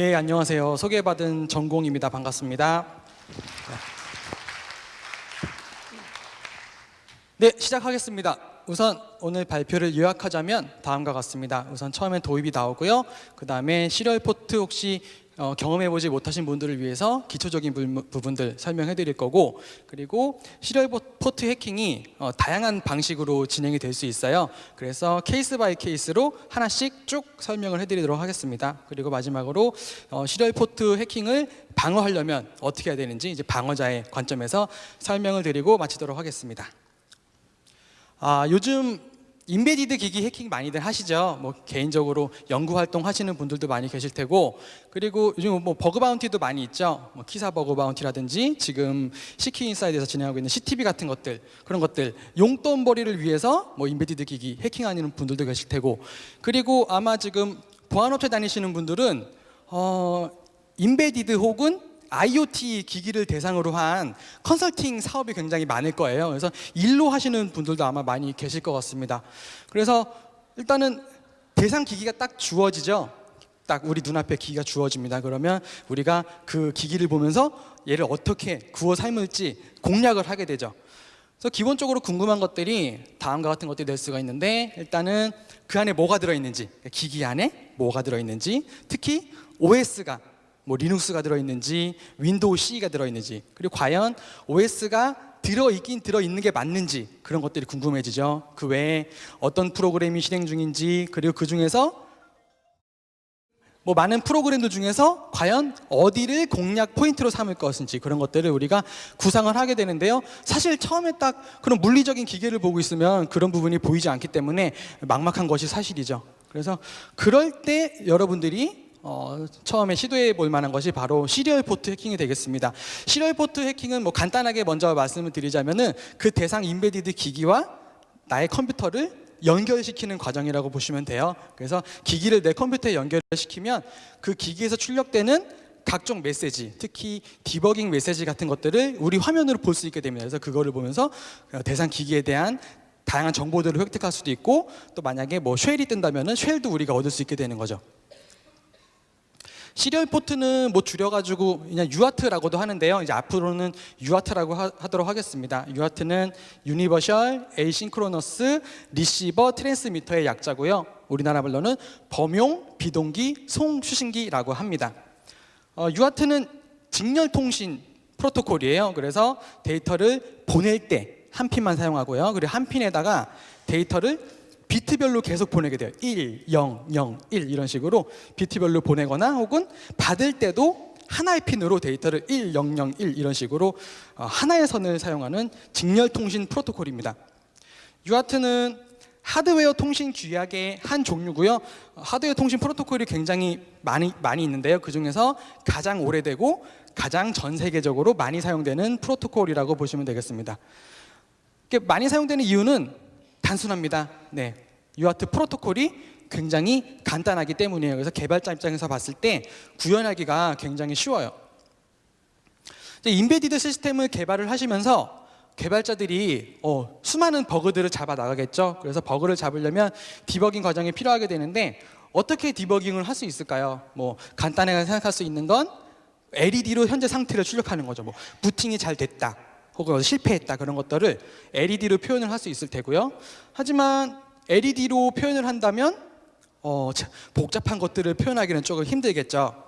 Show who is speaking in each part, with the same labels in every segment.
Speaker 1: 예, 안녕하세요. 소개받은 전공입니다. 반갑습니다. 네, 시작하겠습니다. 우선 오늘 발표를 요약하자면 다음과 같습니다. 우선 처음엔 도입이 나오고요. 그 다음에 시리얼 포트 혹시 경험해보지 못하신 분들을 위해서 기초적인 부분들 설명해 드릴 거고, 그리고 시리얼 포트 해킹이 다양한 방식으로 진행이 될 수 있어요. 그래서 케이스 바이 케이스로 하나씩 쭉 설명을 해드리도록 하겠습니다. 그리고 마지막으로 시리얼 포트 해킹을 방어하려면 어떻게 해야 되는지 이제 방어자의 관점에서 설명을 드리고 마치도록 하겠습니다. 요즘 인베디드 기기 해킹 많이들 하시죠. 뭐 개인적으로 연구 활동 하시는 분들도 많이 계실 테고, 그리고 요즘 뭐 버그 바운티도 많이 있죠. 뭐 키사 버그 바운티라든지 지금 시큐인사이드에서 진행하고 있는 CTB 같은 것들, 그런 것들 용돈벌이를 위해서 뭐 인베디드 기기 해킹하는 분들도 계실 테고, 그리고 아마 지금 보안업체 다니시는 분들은 인베디드 혹은 IoT 기기를 대상으로 한 컨설팅 사업이 굉장히 많을 거예요. 그래서 일로 하시는 분들도 아마 많이 계실 것 같습니다. 그래서 일단은 대상 기기가 딱 주어지죠. 딱 우리 눈앞에 기기가 주어집니다. 그러면 우리가 그 기기를 보면서 얘를 어떻게 구워 삶을지 공략을 하게 되죠. 그래서 기본적으로 궁금한 것들이 다음과 같은 것들이 될 수가 있는데, 일단은 그 안에 뭐가 들어있는지, 기기 안에 뭐가 들어있는지, 특히 OS가 뭐 리눅스가 들어있는지 윈도우 CE가 들어있는지, 그리고 과연 OS가 들어있는 게 맞는지, 그런 것들이 궁금해지죠. 그 외에 어떤 프로그램이 실행 중인지, 그리고 그 중에서 뭐 많은 프로그램들 중에서 과연 어디를 공략 포인트로 삼을 것인지, 그런 것들을 우리가 구상을 하게 되는데요. 사실 처음에 딱 그런 물리적인 기계를 보고 있으면 그런 부분이 보이지 않기 때문에 막막한 것이 사실이죠. 그래서 그럴 때 여러분들이 처음에 시도해 볼 만한 것이 바로 시리얼 포트 해킹이 되겠습니다. 시리얼 포트 해킹은 뭐 간단하게 먼저 말씀을 드리자면은 그 대상 인베디드 기기와 나의 컴퓨터를 연결시키는 과정이라고 보시면 돼요. 그래서 기기를 내 컴퓨터에 연결시키면 그 기기에서 출력되는 각종 메시지, 특히 디버깅 메시지 같은 것들을 우리 화면으로 볼 수 있게 됩니다. 그래서 그거를 보면서 대상 기기에 대한 다양한 정보들을 획득할 수도 있고, 또 만약에 뭐 쉘이 뜬다면은 쉘도 우리가 얻을 수 있게 되는 거죠. 시리얼 포트는 뭐 줄여가지고 그냥 UART라고도 하는데요. 이제 앞으로는 UART라고 하도록 하겠습니다. UART는 유니버셜 에이싱크로너스 리시버 트랜스미터의 약자고요. 우리나라 말로는 범용 비동기 송수신기라고 합니다. UART는 직렬 통신 프로토콜이에요. 그래서 데이터를 보낼 때 한 핀만 사용하고요. 그리고 한 핀에다가 데이터를 비트별로 계속 보내게 돼요. 1, 0, 0, 1 이런 식으로 비트별로 보내거나, 혹은 받을 때도 하나의 핀으로 데이터를 1, 0, 0, 1 이런 식으로 하나의 선을 사용하는 직렬 통신 프로토콜입니다. UART는 하드웨어 통신 규약의 한 종류고요. 하드웨어 통신 프로토콜이 굉장히 많이 있는데요. 그 중에서 가장 오래되고 가장 전 세계적으로 많이 사용되는 프로토콜이라고 보시면 되겠습니다. 많이 사용되는 이유는 단순합니다. 네, UART 프로토콜이 굉장히 간단하기 때문이에요. 그래서 개발자 입장에서 봤을 때 구현하기가 굉장히 쉬워요. 인베디드 시스템을 개발을 하시면서 개발자들이 수많은 버그들을 잡아 나가겠죠. 그래서 버그를 잡으려면 디버깅 과정이 필요하게 되는데, 어떻게 디버깅을 할 수 있을까요? 뭐 간단하게 생각할 수 있는 건 LED로 현재 상태를 출력하는 거죠. 뭐 부팅이 잘 됐다, 혹은 실패했다, 그런 것들을 LED로 표현을 할 수 있을 테고요. 하지만 LED로 표현을 한다면 복잡한 것들을 표현하기는 조금 힘들겠죠.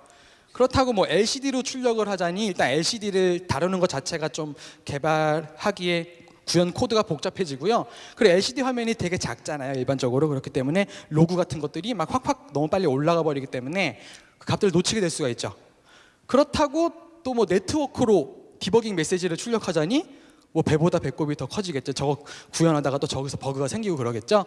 Speaker 1: 그렇다고 뭐 LCD로 출력을 하자니 일단 LCD를 다루는 것 자체가 좀 개발하기에 구현 코드가 복잡해지고요. 그리고 LCD 화면이 되게 작잖아요, 일반적으로. 그렇기 때문에 로그 같은 것들이 막 확확 너무 빨리 올라가 버리기 때문에 그 값들을 놓치게 될 수가 있죠. 그렇다고 또 뭐 네트워크로 디버깅 메시지를 출력하자니 뭐 배보다 배꼽이 더 커지겠죠. 저거 구현하다가 또 저기서 버그가 생기고 그러겠죠.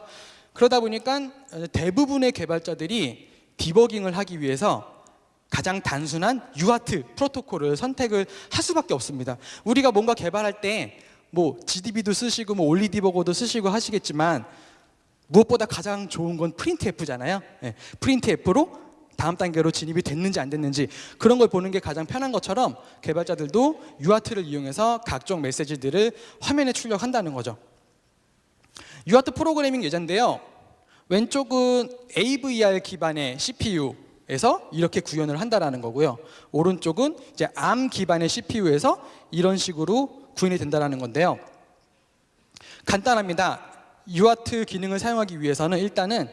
Speaker 1: 그러다 보니까 대부분의 개발자들이 디버깅을 하기 위해서 가장 단순한 UART 프로토콜을 선택을 할 수밖에 없습니다. 우리가 뭔가 개발할 때 뭐 GDB도 쓰시고 뭐 올리디버거도 쓰시고 하시겠지만, 무엇보다 가장 좋은 건 프린트F잖아요. 네, 프린트F로 다음 단계로 진입이 됐는지 안 됐는지 그런 걸 보는 게 가장 편한 것처럼, 개발자들도 UART를 이용해서 각종 메시지들을 화면에 출력한다는 거죠. UART 프로그래밍 예제인데요. 왼쪽은 AVR 기반의 CPU, 에서 이렇게 구현을 한다라는 거고요. 오른쪽은 이제 ARM 기반의 CPU에서 이런 식으로 구현이 된다라는 건데요. 간단합니다. UART 기능을 사용하기 위해서는 일단은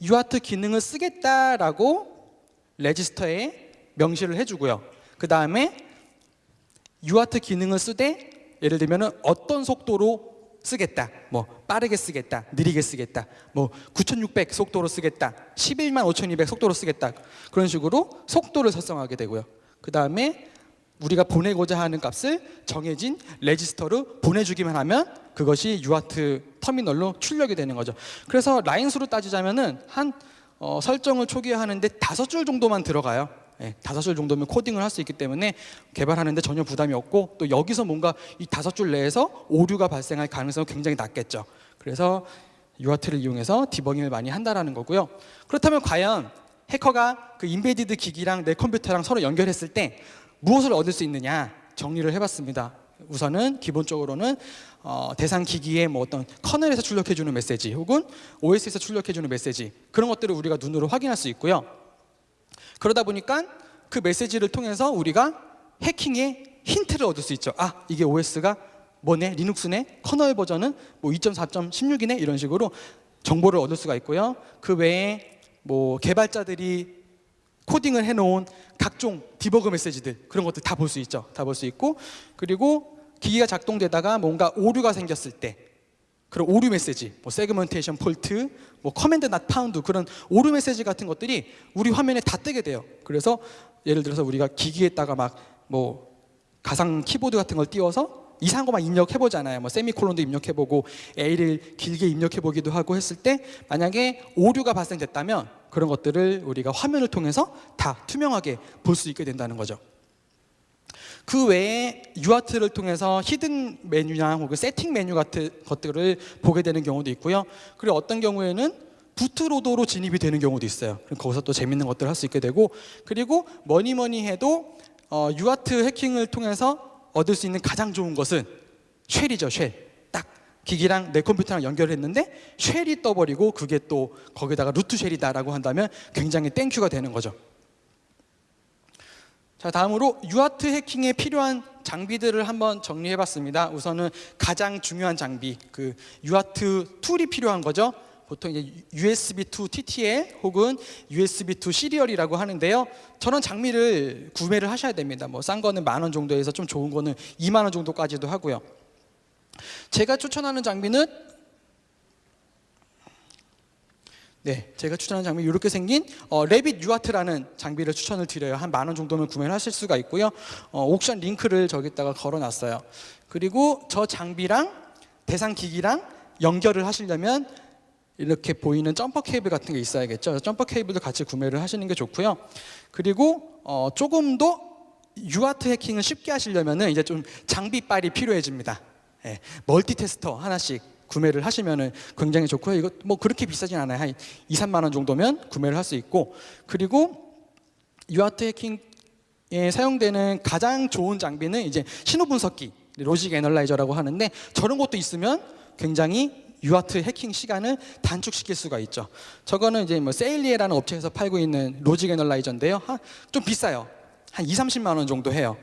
Speaker 1: UART 기능을 쓰겠다라고 레지스터에 명시를 해주고요. 그 다음에 UART 기능을 쓰되 예를 들면 어떤 속도로 쓰겠다, 뭐 빠르게 쓰겠다, 느리게 쓰겠다, 뭐 9600 속도로 쓰겠다, 115,200 속도로 쓰겠다, 그런 식으로 속도를 설정하게 되고요. 그 다음에 우리가 보내고자 하는 값을 정해진 레지스터로 보내주기만 하면 그것이 UART 터미널로 출력이 되는 거죠. 그래서 라인 수로 따지자면은 한 설정을 초기화 하는데 5줄 정도만 들어가요. 5줄 정도면 코딩을 할 수 있기 때문에 개발하는데 전혀 부담이 없고, 또 여기서 뭔가 이 5줄 내에서 오류가 발생할 가능성이 굉장히 낮겠죠. 그래서 UART를 이용해서 디버깅을 많이 한다라는 거고요. 그렇다면 과연 해커가 그 인베디드 기기랑 내 컴퓨터랑 서로 연결했을 때 무엇을 얻을 수 있느냐 정리를 해봤습니다. 우선은 기본적으로는 대상 기기의 뭐 어떤 커널에서 출력해주는 메시지 혹은 OS에서 출력해주는 메시지, 그런 것들을 우리가 눈으로 확인할 수 있고요. 그러다 보니까 그 메시지를 통해서 우리가 해킹의 힌트를 얻을 수 있죠. 아, 이게 OS가 뭐네, 리눅스네, 커널 버전은 뭐 2.4.16이네, 이런 식으로 정보를 얻을 수가 있고요. 그 외에 뭐 개발자들이 코딩을 해놓은 각종 디버그 메시지들, 그런 것들 다 볼 수 있죠. 다 볼 수 있고, 그리고 기기가 작동되다가 뭔가 오류가 생겼을 때 그런 오류 메시지, 뭐 세그먼테이션 폴트, 뭐 커맨드 낫 파운드, 그런 오류 메시지 같은 것들이 우리 화면에 다 뜨게 돼요. 그래서 예를 들어서 우리가 기기에다가 막 뭐 가상 키보드 같은 걸 띄워서 이상한 것만 입력해보잖아요. 뭐 세미콜론도 입력해보고 A를 길게 입력해보기도 하고 했을 때 만약에 오류가 발생됐다면 그런 것들을 우리가 화면을 통해서 다 투명하게 볼 수 있게 된다는 거죠. 그 외에 UART를 통해서 히든 메뉴나 혹은 세팅 메뉴 같은 것들을 보게 되는 경우도 있고요. 그리고 어떤 경우에는 부트로더로 진입이 되는 경우도 있어요. 그럼 거기서 또 재밌는 것들을 할 수 있게 되고, 그리고 뭐니 해도 UART 해킹을 통해서 얻을 수 있는 가장 좋은 것은 쉘이죠. 쉘. 딱 기기랑 내 컴퓨터랑 연결했는데 쉘이 떠버리고 그게 또 거기다가 루트 쉘이다라고 한다면 굉장히 땡큐가 되는 거죠. 자, 다음으로 UART 해킹에 필요한 장비들을 한번 정리해봤습니다. 우선은 가장 중요한 장비, 그 UART 툴이 필요한 거죠. 보통 이제 USB2 TTL 혹은 USB2 시리얼이라고 하는데요. 저런 장비를 구매를 하셔야 됩니다. 뭐 싼 거는 10,000원 정도에서 좀 좋은 거는 20,000원 정도까지도 하고요. 제가 추천하는 장비는 제가 추천하는 장비 이렇게 생긴 레빗 UART라는 장비를 추천을 드려요. 한 10,000원 정도면 구매를 하실 수가 있고요. 옥션 링크를 저기다가 걸어놨어요. 그리고 저 장비랑 대상 기기랑 연결을 하시려면 이렇게 보이는 점퍼 케이블 같은 게 있어야겠죠. 점퍼 케이블도 같이 구매를 하시는 게 좋고요. 그리고 조금 더 UART 해킹을 쉽게 하시려면은 이제 좀 장비빨이 필요해집니다. 멀티 테스터 하나씩 구매를 하시면은 굉장히 좋고요. 이거 뭐 그렇게 비싸진 않아요. 한 2-3만 원 정도면 구매를 할 수 있고, 그리고 UART 해킹에 사용되는 가장 좋은 장비는 이제 신호 분석기, 로직 애널라이저라고 하는데, 저런 것도 있으면 굉장히 UART 해킹 시간을 단축시킬 수가 있죠. 저거는 이제 뭐 세일리에라는 업체에서 팔고 있는 로직 애널라이저인데요. 좀 비싸요. 한 2-30만 원 정도 해요.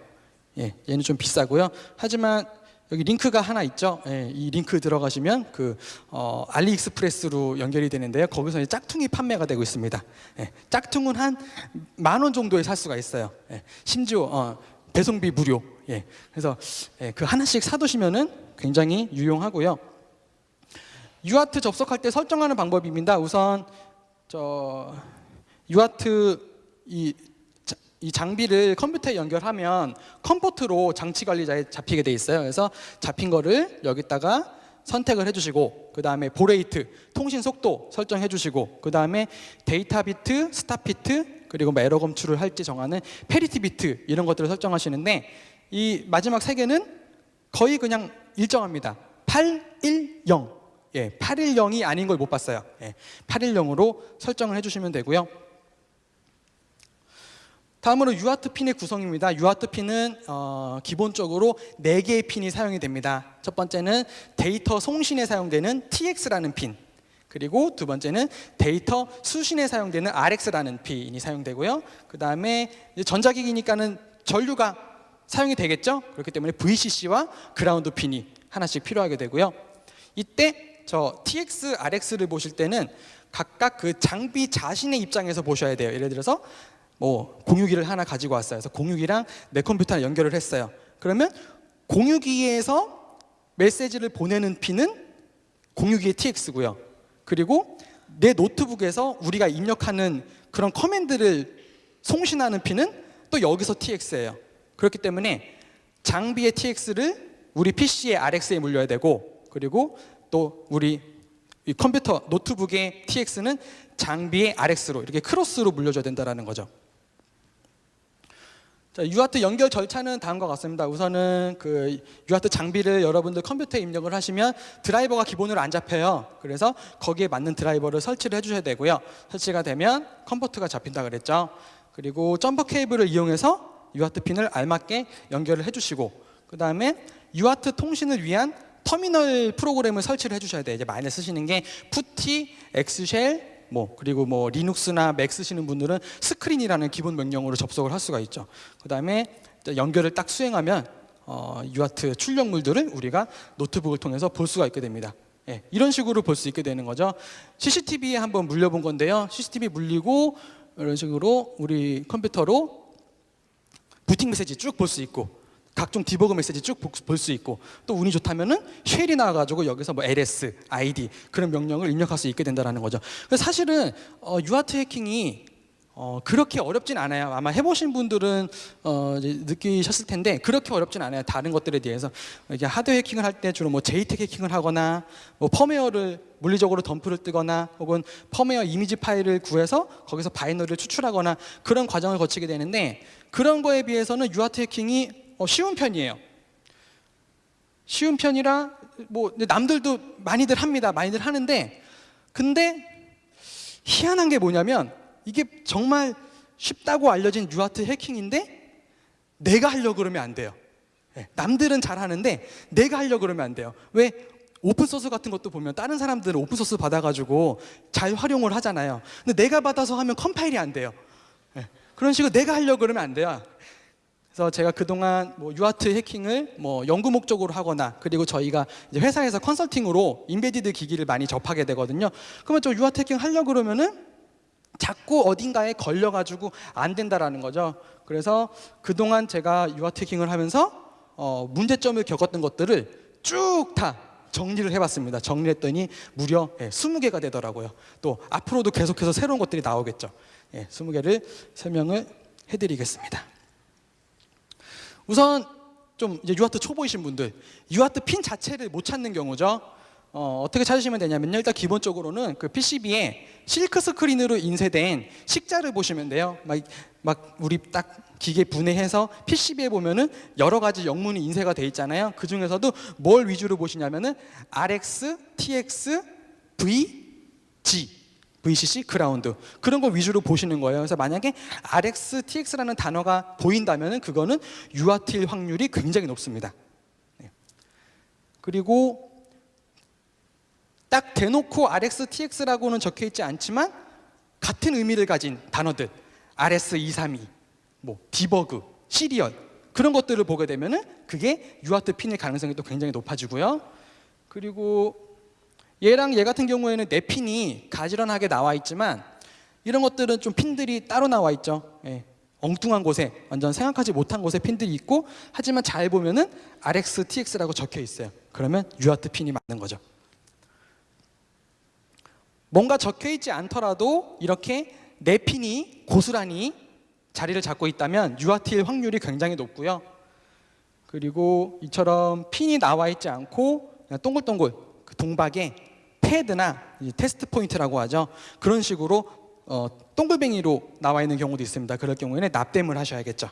Speaker 1: 얘는 좀 비싸고요. 하지만 여기 링크가 하나 있죠. 이 링크 들어가시면 그 알리익스프레스로 연결이 되는데요. 거기서 이제 짝퉁이 판매가 되고 있습니다. 짝퉁은 한 10,000원 정도에 살 수가 있어요. 심지어 배송비 무료. 그래서 그 하나씩 사두시면은 굉장히 유용하고요. UART 접속할 때 설정하는 방법입니다. 우선 UART 이 장비를 컴퓨터에 연결하면 컴포트로 장치 관리자에 잡히게 돼 있어요. 그래서 잡힌 거를 여기다가 선택을 해주시고, 그 다음에 보레이트, 통신 속도 설정해 주시고, 그 다음에 데이터 비트, 스탑 비트, 그리고 뭐 에러 검출을 할지 정하는 페리티 비트, 이런 것들을 설정하시는데, 이 마지막 3개는 거의 그냥 일정합니다. 810. 810이 아닌 걸 못 봤어요. 810으로 설정을 해주시면 되고요. 다음으로 UART 핀의 구성입니다. UART 핀은 기본적으로 4개의 핀이 사용이 됩니다. 첫 번째는 데이터 송신에 사용되는 TX라는 핀, 그리고 두 번째는 데이터 수신에 사용되는 RX라는 핀이 사용되고요. 그 다음에 전자기기니까는 전류가 사용이 되겠죠. 그렇기 때문에 VCC와 그라운드 핀이 하나씩 필요하게 되고요. 이때 저 TX, RX를 보실 때는 각각 그 장비 자신의 입장에서 보셔야 돼요. 예를 들어서 뭐 공유기를 하나 가지고 왔어요. 그래서 공유기랑 내 컴퓨터랑 연결을 했어요. 그러면 공유기에서 메시지를 보내는 핀은 공유기의 TX고요. 그리고 내 노트북에서 우리가 입력하는 그런 커맨드를 송신하는 핀은 또 여기서 TX예요. 그렇기 때문에 장비의 TX를 우리 PC의 RX에 물려야 되고, 그리고 또 우리 이 컴퓨터 노트북의 TX는 장비의 RX로 이렇게 크로스로 물려줘야 된다는 거죠. 자, UART 연결 절차는 다음과 같습니다. 우선은 그 UART 장비를 여러분들 컴퓨터에 입력을 하시면 드라이버가 기본으로 안 잡혀요. 그래서 거기에 맞는 드라이버를 설치를 해주셔야 되고요. 설치가 되면 컨버트가 잡힌다 그랬죠. 그리고 점퍼 케이블을 이용해서 UART 핀을 알맞게 연결을 해주시고, 그 다음에 UART 통신을 위한 터미널 프로그램을 설치를 해주셔야 돼요. 이제 많이 쓰시는 게 푸티, 엑스쉘, 그리고 리눅스나 맥 쓰시는 분들은 스크린이라는 기본 명령으로 접속을 할 수가 있죠. 그 다음에 연결을 딱 수행하면 UART 출력물들을 우리가 노트북을 통해서 볼 수가 있게 됩니다. 예, 이런 식으로 볼 수 있게 되는 거죠. CCTV에 한번 물려본 건데요. CCTV 물리고 이런 식으로 우리 컴퓨터로 부팅 메시지 쭉 볼 수 있고, 각종 디버그 메시지 쭉 볼 수 있고, 또 운이 좋다면은 쉘이 나와가지고 여기서 LS, ID 그런 명령을 입력할 수 있게 된다는 거죠. 그래서 사실은 UART 해킹이 그렇게 어렵진 않아요. 아마 해보신 분들은 이제 느끼셨을 텐데 그렇게 어렵진 않아요. 다른 것들에 대해서 이게 하드웨어 해킹을 할 때 주로 JTAG 해킹을 하거나 펌웨어를 물리적으로 덤프를 뜨거나 혹은 펌웨어 이미지 파일을 구해서 거기서 바이너리를 추출하거나 그런 과정을 거치게 되는데, 그런 거에 비해서는 UART 해킹이 쉬운 편이에요. 쉬운 편이라 남들도 많이들 합니다. 많이들 하는데, 근데 희한한 게 뭐냐면 이게 정말 쉽다고 알려진 UART 해킹인데 내가 하려고 그러면 안 돼요. 남들은 잘 하는데 내가 하려고 그러면 안 돼요. 왜? 오픈소스 같은 것도 보면 다른 사람들은 오픈소스 받아가지고 잘 활용을 하잖아요. 근데 내가 받아서 하면 컴파일이 안 돼요. 그런 식으로 내가 하려고 그러면 안 돼요. 그래서 제가 그동안 UART 해킹을 연구 목적으로 하거나, 그리고 저희가 이제 회사에서 컨설팅으로 인베디드 기기를 많이 접하게 되거든요. 그러면 저 UART 해킹 하려고 그러면은 자꾸 어딘가에 걸려가지고 안 된다라는 거죠. 그래서 그동안 제가 UART 해킹을 하면서 문제점을 겪었던 것들을 쭉 다 정리를 해봤습니다. 정리했더니 무려 20개가 되더라고요. 또 앞으로도 계속해서 새로운 것들이 나오겠죠. 20개를 설명을 해드리겠습니다. 우선 좀 이제 UART 초보이신 분들, UART 핀 자체를 못 찾는 경우죠. 어떻게 찾으시면 되냐면요, 일단 기본적으로는 그 PCB에 실크 스크린으로 인쇄된 식자를 보시면 돼요. 막 우리 딱 기계 분해해서 PCB에 보면은 여러 가지 영문이 인쇄가 돼 있잖아요. 그 중에서도 뭘 위주로 보시냐면은 RX, TX, VG, VCC, 그라운드, 그런 거 위주로 보시는 거예요. 그래서 만약에 RX, TX라는 단어가 보인다면은 그거는 UART일 확률이 굉장히 높습니다. 그리고 딱 대놓고 RX, TX라고는 적혀 있지 않지만 같은 의미를 가진 단어들, RS232, 디버그, 시리얼, 그런 것들을 보게 되면은 그게 UART 핀일 가능성이 또 굉장히 높아지고요. 그리고 얘랑 얘 같은 경우에는 네 핀이 가지런하게 나와 있지만 이런 것들은 좀 핀들이 따로 나와 있죠. 엉뚱한 곳에, 완전 생각하지 못한 곳에 핀들이 있고, 하지만 잘 보면은 RX, TX라고 적혀 있어요. 그러면 UART 핀이 맞는 거죠. 뭔가 적혀 있지 않더라도 이렇게 네 핀이 고스란히 자리를 잡고 있다면 UART일 확률이 굉장히 높고요. 그리고 이처럼 핀이 나와 있지 않고 그냥 동글동글 그 동박에 패드나 테스트 포인트라고 하죠. 그런 식으로 동글뱅이로 나와 있는 경우도 있습니다. 그럴 경우에는 납땜을 하셔야겠죠.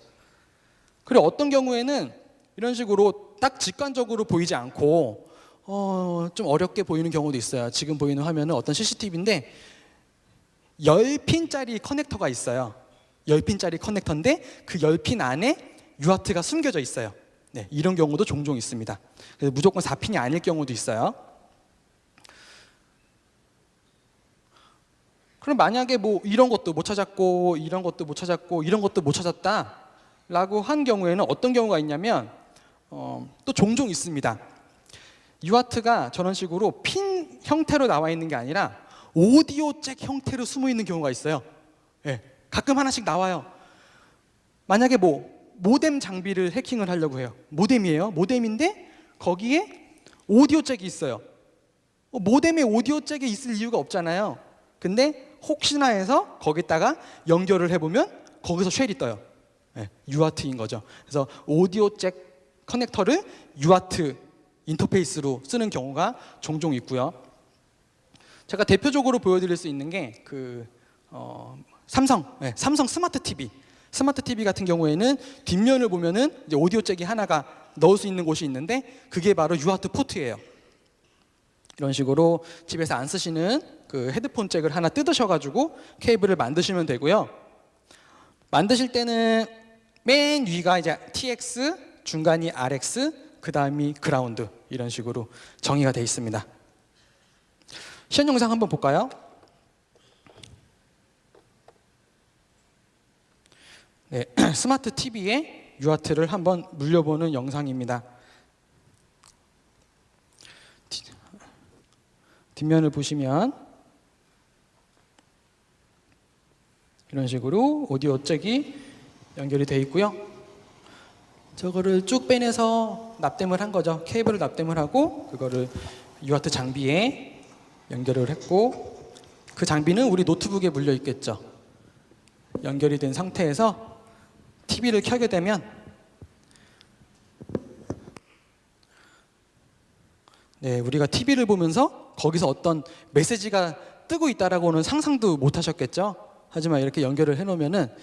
Speaker 1: 그리고 어떤 경우에는 이런 식으로 딱 직관적으로 보이지 않고 좀 어렵게 보이는 경우도 있어요. 지금 보이는 화면은 어떤 CCTV인데 10핀짜리 커넥터가 있어요. 10핀짜리 커넥터인데 그 10핀 안에 UART가 숨겨져 있어요. 이런 경우도 종종 있습니다. 그래서 무조건 4핀이 아닐 경우도 있어요. 그럼 만약에 뭐 이런 것도 못 찾았고 이런 것도 못 찾았고 이런 것도 못 찾았다라고 한 경우에는 어떤 경우가 있냐면 또 종종 있습니다. UART가 저런 식으로 핀 형태로 나와 있는 게 아니라 오디오 잭 형태로 숨어 있는 경우가 있어요. 예, 가끔 하나씩 나와요. 만약에 뭐 모뎀 장비를 해킹을 하려고 해요. 모뎀이에요. 모뎀인데 거기에 오디오 잭이 있어요. 모뎀에 오디오 잭이 있을 이유가 없잖아요. 근데 혹시나 해서 거기다가 연결을 해보면 거기서 쉘이 떠요. 네, UART인 거죠. 그래서 오디오 잭 커넥터를 UART 인터페이스로 쓰는 경우가 종종 있고요. 제가 대표적으로 보여드릴 수 있는 게 삼성 스마트 TV. 스마트 TV 같은 경우에는 뒷면을 보면은 이제 오디오 잭이 하나가 넣을 수 있는 곳이 있는데 그게 바로 UART 포트예요. 이런 식으로 집에서 안 쓰시는 그 헤드폰 잭을 하나 뜯으셔가지고 케이블을 만드시면 되고요. 만드실 때는 맨 위가 이제 TX, 중간이 RX, 그 다음이 그라운드 이런 식으로 정의가 되어 있습니다. 시연 영상 한번 볼까요? 네, 스마트 TV에 UART를 한번 물려보는 영상입니다. 뒷면을 보시면 이런 식으로 오디오 잭이 연결이 되어 있고요. 저거를 쭉 빼내서 납땜을 한 거죠. 케이블을 납땜을 하고 그거를 UART 장비에 연결을 했고 그 장비는 우리 노트북에 물려 있겠죠. 연결이 된 상태에서 TV를 켜게 되면 네, 우리가 TV를 보면서 거기서 어떤 메시지가 뜨고 있다라고는 상상도 못 하셨겠죠. 하지만 이렇게 연결을 해놓으면은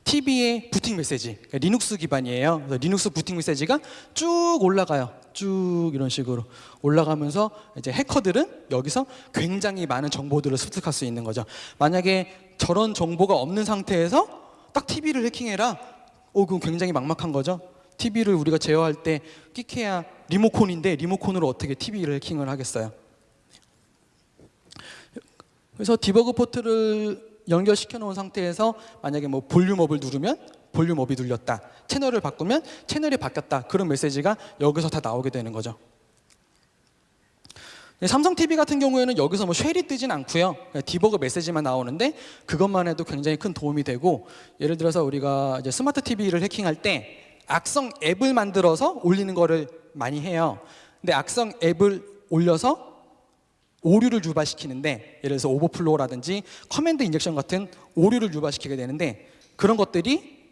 Speaker 1: TV의 부팅 메시지, 그러니까 리눅스 기반이에요. 그래서 리눅스 부팅 메시지가 쭉 올라가요. 쭉 이런 식으로 올라가면서 이제 해커들은 여기서 굉장히 많은 정보들을 습득할 수 있는 거죠. 만약에 저런 정보가 없는 상태에서 딱 TV를 해킹해라. 그건 굉장히 막막한 거죠. TV를 우리가 제어할 때 끼케야 리모컨인데 리모컨으로 어떻게 TV를 해킹을 하겠어요. 그래서 디버그 포트를 연결시켜 놓은 상태에서 만약에 뭐 볼륨업을 누르면 볼륨업이 눌렸다, 채널을 바꾸면 채널이 바뀌었다, 그런 메시지가 여기서 다 나오게 되는 거죠. 삼성 TV 같은 경우에는 여기서 뭐 쉘이 뜨진 않고요. 디버그 메시지만 나오는데 그것만 해도 굉장히 큰 도움이 되고, 예를 들어서 우리가 이제 스마트 TV를 해킹할 때 악성 앱을 만들어서 올리는 거를 많이 해요. 근데 악성 앱을 올려서 오류를 유발시키는데, 예를 들어서 오버플로우라든지 커맨드 인젝션 같은 오류를 유발시키게 되는데, 그런 것들이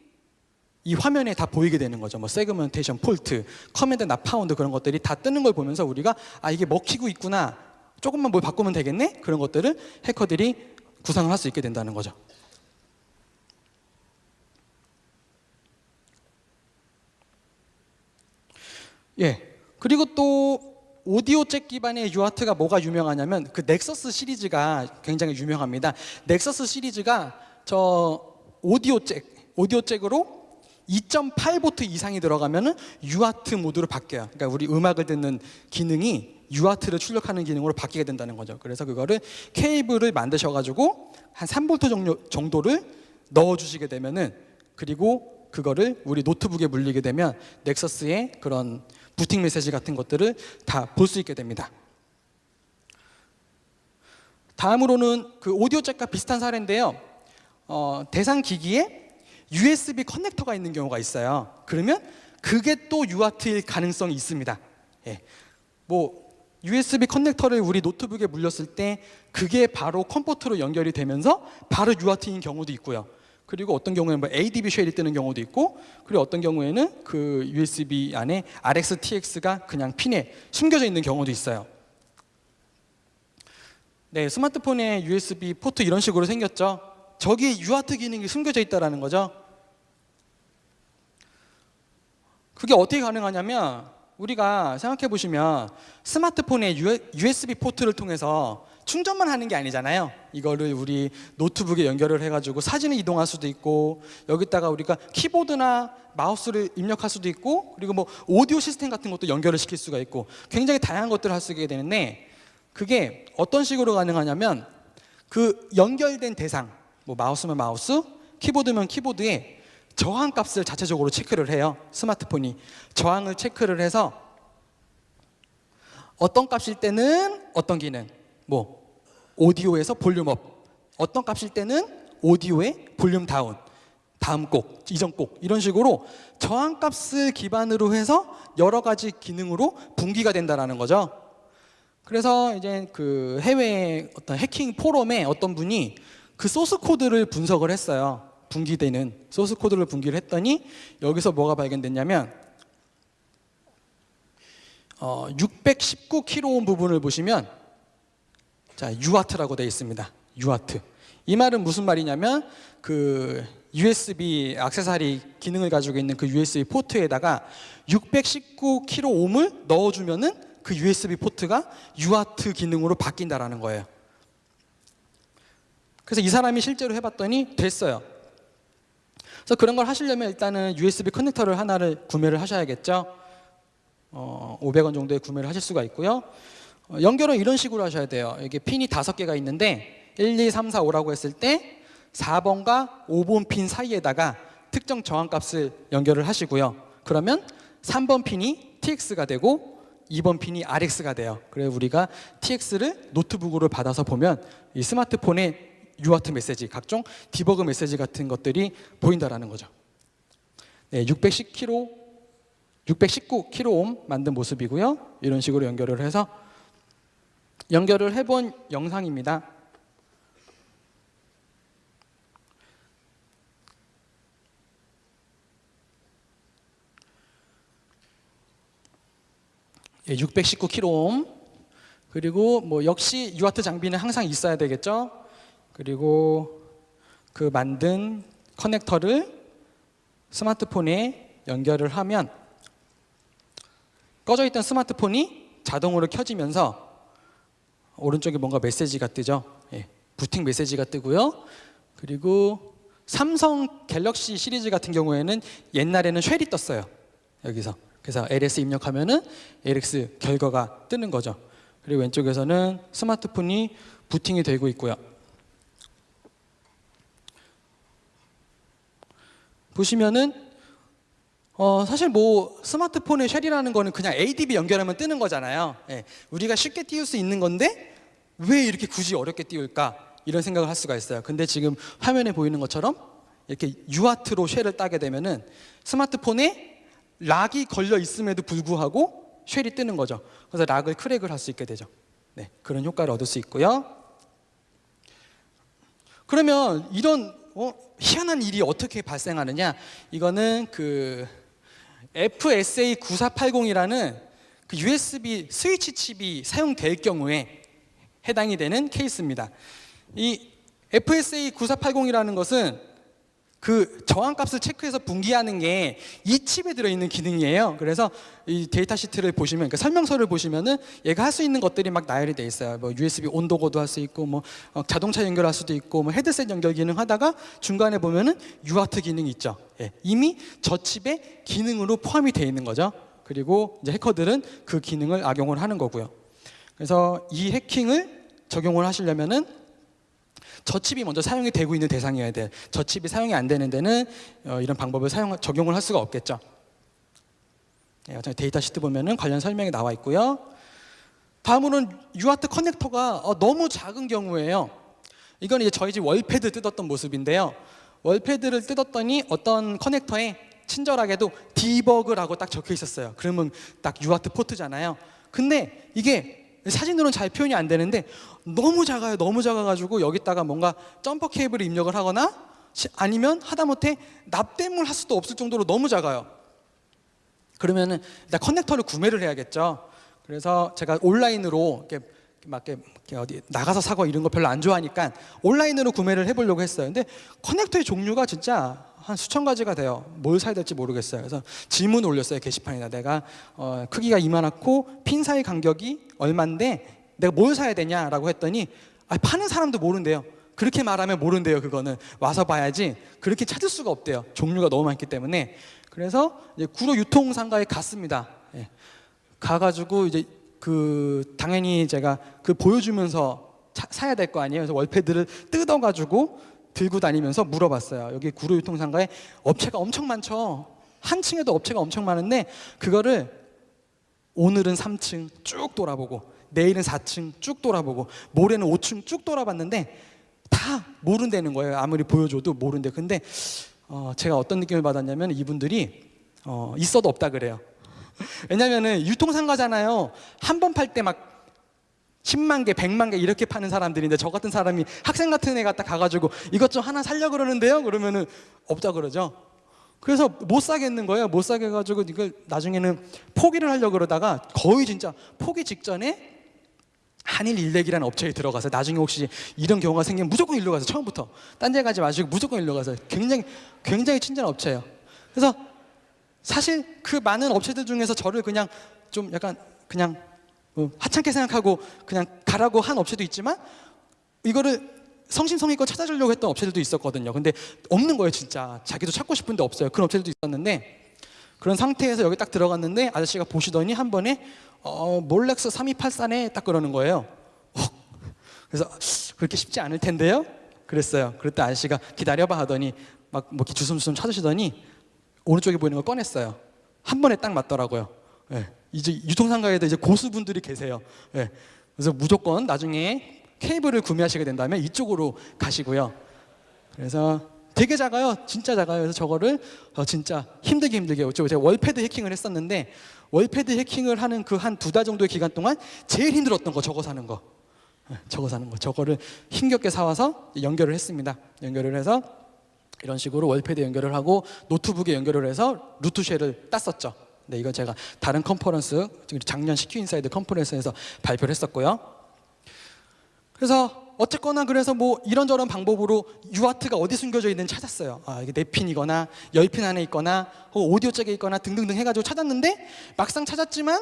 Speaker 1: 이 화면에 다 보이게 되는 거죠. 뭐 세그멘테이션 폴트, 커맨드 나 파운드, 그런 것들이 다 뜨는 걸 보면서 우리가 이게 먹히고 있구나, 조금만 뭘 바꾸면 되겠네, 그런 것들을 해커들이 구상을 할 수 있게 된다는 거죠. 예, 그리고 또 오디오 잭 기반의 UART가 뭐가 유명하냐면 그 넥서스 시리즈가 굉장히 유명합니다. 넥서스 시리즈가 저 오디오 잭으로 2.8V 이상이 들어가면은 UART 모드로 바뀌어요. 그러니까 우리 음악을 듣는 기능이 UART를 출력하는 기능으로 바뀌게 된다는 거죠. 그래서 그거를 케이블을 만드셔가지고 한 3V 정도를 넣어주시게 되면은, 그리고 그거를 우리 노트북에 물리게 되면 넥서스의 그런 부팅 메시지 같은 것들을 다 볼 수 있게 됩니다. 다음으로는 그 오디오 잭과 비슷한 사례인데요. 대상 기기에 USB 커넥터가 있는 경우가 있어요. 그러면 그게 또 UART일 가능성이 있습니다. 예. 뭐 USB 커넥터를 우리 노트북에 물렸을 때 그게 바로 컴포트로 연결이 되면서 바로 UART인 경우도 있고요. 그리고 어떤 경우에는 뭐 ADB 쉘이 뜨는 경우도 있고, 그리고 어떤 경우에는 그 USB 안에 RX, TX가 그냥 핀에 숨겨져 있는 경우도 있어요. 네, 스마트폰에 USB 포트 이런 식으로 생겼죠. 저기 UART 기능이 숨겨져 있다는 거죠. 그게 어떻게 가능하냐면, 우리가 생각해 보시면 스마트폰에 USB 포트를 통해서 충전만 하는 게 아니잖아요. 이거를 우리 노트북에 연결을 해가지고 사진을 이동할 수도 있고, 여기다가 우리가 키보드나 마우스를 입력할 수도 있고, 그리고 뭐 오디오 시스템 같은 것도 연결을 시킬 수가 있고, 굉장히 다양한 것들을 할 수 있게 되는데, 그게 어떤 식으로 가능하냐면 그 연결된 대상, 뭐 마우스면 마우스, 키보드면 키보드에 저항 값을 자체적으로 체크를 해요. 스마트폰이 저항을 체크를 해서 어떤 값일 때는 어떤 기능, 뭐 오디오에서 볼륨업, 어떤 값일 때는 오디오의 볼륨 다운, 다음 곡, 이전 곡, 이런 식으로 저항 값을 기반으로 해서 여러 가지 기능으로 분기가 된다라는 거죠. 그래서 이제 그 해외 어떤 해킹 포럼에 어떤 분이 그 소스 코드를 분석을 했어요. 분기되는 소스 코드를 분기를 했더니 여기서 뭐가 발견됐냐면 619kΩ 부분을 보시면 자, UART라고 되어 있습니다. UART. 이 말은 무슨 말이냐면 그 USB 액세서리 기능을 가지고 있는 그 USB 포트에다가 619kΩ을 넣어주면은 그 USB 포트가 UART 기능으로 바뀐다라는 거예요. 그래서 이 사람이 실제로 해봤더니 됐어요. 그래서 그런 걸 하시려면 일단은 USB 커넥터를 하나를 구매를 하셔야겠죠. 500원 정도에 구매를 하실 수가 있고요. 연결은 이런 식으로 하셔야 돼요. 이게 핀이 5개가 있는데 1, 2, 3, 4, 5라고 했을 때 4번과 5번 핀 사이에다가 특정 저항값을 연결을 하시고요. 그러면 3번 핀이 TX가 되고 2번 핀이 RX가 돼요. 그래서 우리가 TX를 노트북으로 받아서 보면 이 스마트폰에 UART 메시지, 각종 디버그 메시지 같은 것들이 보인다라는 거죠. 네, 619kΩ 만든 모습이고요. 이런 식으로 연결을 해서 연결을 해본 영상입니다. 예, 619kΩ. 그리고 뭐 역시 UART 장비는 항상 있어야 되겠죠. 그리고 그 만든 커넥터를 스마트폰에 연결을 하면 꺼져 있던 스마트폰이 자동으로 켜지면서 오른쪽에 뭔가 메시지가 뜨죠. 예, 부팅 메시지가 뜨고요. 그리고 삼성 갤럭시 시리즈 같은 경우에는 옛날에는 쉘이 떴어요. 여기서. 그래서 LS 입력하면은 LX 결과가 뜨는 거죠. 그리고 왼쪽에서는 스마트폰이 부팅이 되고 있고요. 보시면은 사실 뭐 스마트폰의 쉘이라는 거는 그냥 ADB 연결하면 뜨는 거잖아요. 예, 우리가 쉽게 띄울 수 있는 건데 왜 이렇게 굳이 어렵게 띄울까 이런 생각을 할 수가 있어요. 근데 지금 화면에 보이는 것처럼 이렇게 UART로 쉘을 따게 되면은 스마트폰에 락이 걸려 있음에도 불구하고 쉘이 뜨는 거죠. 그래서 락을 크랙을 할 수 있게 되죠. 네, 그런 효과를 얻을 수 있고요. 그러면 이런 희한한 일이 어떻게 발생하느냐? 이거는 그 FSA9480이라는 그 USB 스위치 칩이 사용될 경우에 해당이 되는 케이스입니다. 이 FSA9480이라는 것은 그 저항값을 체크해서 분기하는 게 이 칩에 들어있는 기능이에요. 그래서 이 데이터 시트를 보시면, 그러니까 설명서를 보시면은 얘가 할 수 있는 것들이 막 나열이 돼 있어요. 뭐 USB 온도고도 할 수 있고, 뭐 자동차 연결할 수도 있고, 뭐 헤드셋 연결 기능 하다가 중간에 보면은 UART 기능이 있죠. 예, 이미 저 칩의 기능으로 포함이 돼 있는 거죠. 그리고 이제 해커들은 그 기능을 악용을 하는 거고요. 그래서 이 해킹을 적용을 하시려면은 저 칩이 먼저 사용이 되고 있는 대상이어야 돼요. 저 칩이 사용이 안 되는 데는 이런 방법을 적용을 할 수가 없겠죠. 네, 데이터 시트 보면은 관련 설명이 나와 있고요. 다음으로는 UART 커넥터가 너무 작은 경우에요. 이건 이제 저희 집 월패드 뜯었던 모습인데요. 월패드를 뜯었더니 어떤 커넥터에 친절하게도 디버그라고 딱 적혀 있었어요. 그러면 딱 UART 포트잖아요. 근데 이게 사진으로는 잘 표현이 안 되는데 너무 작아요. 너무 작아가지고 여기다가 뭔가 점퍼 케이블을 입력을 하거나 아니면 하다못해 납땜을 할 수도 없을 정도로 너무 작아요. 그러면은 일단 커넥터를 구매를 해야겠죠. 그래서 제가 온라인으로 이렇게 어디 나가서 사고 이런 거 별로 안 좋아하니까 온라인으로 구매를 해보려고 했어요. 근데 커넥터의 종류가 진짜 한 수천 가지가 돼요. 뭘 사야 될지 모르겠어요. 그래서 질문을 올렸어요. 게시판에다. 내가 크기가 이만하고 핀 사이 간격이 얼만데 내가 뭘 사야 되냐라고 했더니 파는 사람도 모른대요. 그렇게 말하면 모른대요. 그거는 와서 봐야지. 그렇게 찾을 수가 없대요. 종류가 너무 많기 때문에. 그래서 이제 구로 유통상가에 갔습니다. 예. 가가지고 이제 당연히 제가 그 보여주면서 사야 될 거 아니에요. 그래서 월패드를 뜯어가지고 들고 다니면서 물어봤어요. 여기 구로유통상가에 업체가 엄청 많죠. 한 층에도 업체가 엄청 많은데 그거를 오늘은 3층 쭉 돌아보고 내일은 4층 쭉 돌아보고 모레는 5층 쭉 돌아봤는데 다 모른다는 거예요. 아무리 보여줘도 모른대. 근데 제가 어떤 느낌을 받았냐면 이분들이 있어도 없다 그래요. 왜냐면은 유통상가잖아요. 한 번 팔 때 막 10만 개, 100만 개 이렇게 파는 사람들인데 저 같은 사람이 학생 같은 애가 딱 가가지고 이것 좀 하나 살려고 그러는데요? 그러면은 없다 그러죠. 그래서 못 사겠는 거예요. 못 사게 해가지고 이걸 나중에는 포기를 하려고 그러다가 거의 진짜 포기 직전에 한일 일렉이라는 업체에 들어가서 나중에 혹시 이런 경우가 생기면 무조건 일로 가서 처음부터 딴 데 가지 마시고 무조건 일로 가서 굉장히 친절한 업체예요. 그래서 사실 그 많은 업체들 중에서 저를 그냥 좀 약간 그냥 하찮게 생각하고 그냥 가라고 한 업체도 있지만 이거를 성심성의껏 찾아주려고 했던 업체들도 있었거든요. 근데 없는 거예요, 진짜. 자기도 찾고 싶은데 없어요. 그런 업체들도 있었는데 그런 상태에서 여기 딱 들어갔는데 아저씨가 보시더니 한 번에 몰렉스 3284네 딱 그러는 거예요. 그래서 그렇게 쉽지 않을 텐데요? 그랬어요. 그랬더니 아저씨가 기다려봐 하더니 막 뭐 이렇게 주섬주섬 찾으시더니 오른쪽에 보이는 걸 꺼냈어요. 한 번에 딱 맞더라고요. 예. 이제 유통상가에도 이제 고수분들이 계세요. 예. 그래서 무조건 나중에 케이블을 구매하시게 된다면 이쪽으로 가시고요. 그래서 되게 작아요. 진짜 작아요. 그래서 저거를 진짜 힘들게 제가 월패드 해킹을 했었는데 월패드 해킹을 하는 그 한 2달 정도의 기간 동안 제일 힘들었던 거 저거 사는 거. 저거 사는 거. 저거를 힘겹게 사와서 연결을 했습니다. 연결을 해서 이런 식으로 월패드 연결을 하고 노트북에 연결을 해서 루트쉘을 땄었죠. 네, 이건 제가 다른 컨퍼런스, 작년 CQ 인사이드 컨퍼런스에서 발표를 했었고요. 그래서 어쨌거나 그래서 뭐 이런저런 방법으로 UART가 어디 숨겨져 있는지 찾았어요. 이게 4핀이거나 10핀 안에 있거나 오디오 잭에 있거나 등등등 해가지고 찾았는데 막상 찾았지만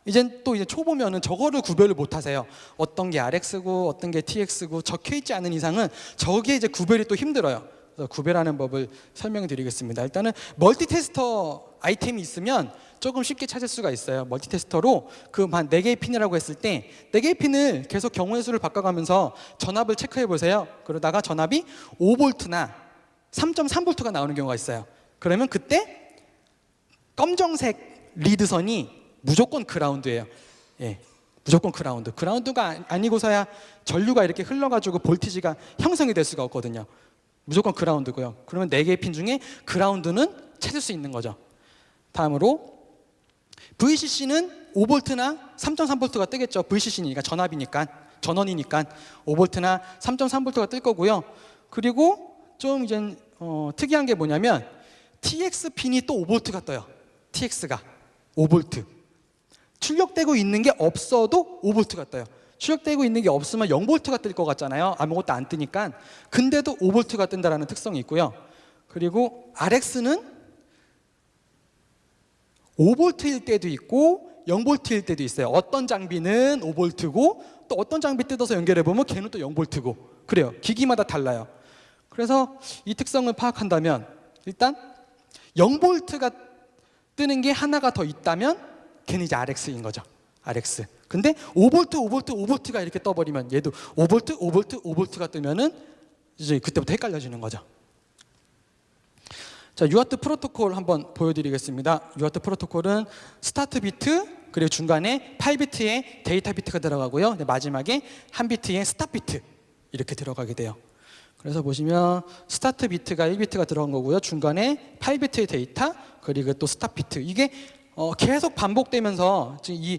Speaker 1: 이제 초보면은 저거를 구별을 못 하세요. 어떤 게 RX고 어떤 게 TX고 적혀 있지 않은 이상은 저게 이제 구별이 또 힘들어요. 그래서 구별하는 법을 설명해 드리겠습니다. 일단은 멀티테스터 아이템이 있으면 조금 쉽게 찾을 수가 있어요. 멀티테스터로 그 한 4개의 핀이라고 했을 때 4개의 핀을 계속 경우의 수를 바꿔가면서 전압을 체크해 보세요. 그러다가 전압이 5V나 3.3V가 나오는 경우가 있어요. 그러면 그때 검정색 리드선이 무조건 그라운드예요. 예, 무조건 그라운드. 그라운드가 아니고서야 전류가 이렇게 흘러가지고 볼티지가 형성이 될 수가 없거든요. 무조건 그라운드고요. 그러면 4개의 핀 중에 그라운드는 찾을 수 있는 거죠. 다음으로 VCC는 5V나 3.3V가 뜨겠죠. VCC니까 전압이니까, 전원이니까 5V나 3.3V가 뜰 거고요. 그리고 좀 이제 특이한 게 뭐냐면 TX 핀이 또 5V가 떠요. TX가 5V. 출력되고 있는 게 없어도 5V가 떠요. 출력되고 있는 게 없으면 0V가 뜰 것 같잖아요. 아무것도 안 뜨니까. 근데도 5V가 뜬다는 특성이 있고요. 그리고 RX는 5V일 때도 있고 0V일 때도 있어요. 어떤 장비는 5V고 또 어떤 장비 뜯어서 연결해보면 걔는 또 0V고 그래요. 기기마다 달라요. 그래서 이 특성을 파악한다면 일단 0V가 뜨는 게 하나가 더 있다면 걔는 이제 RX인 거죠. RX. 근데 5V가 이렇게 떠버리면 얘도 5V가 뜨면은 이제 그때부터 헷갈려지는 거죠. 자, UART 프로토콜 한번 보여드리겠습니다. UART 프로토콜은 스타트 비트 그리고 중간에 8비트의 데이터 비트가 들어가고요. 마지막에 1비트의 스탑 비트 이렇게 들어가게 돼요. 그래서 보시면 스타트 비트가 1비트가 들어간 거고요. 중간에 8비트의 데이터 그리고 또 스탑 비트 이게 계속 반복되면서 지금 이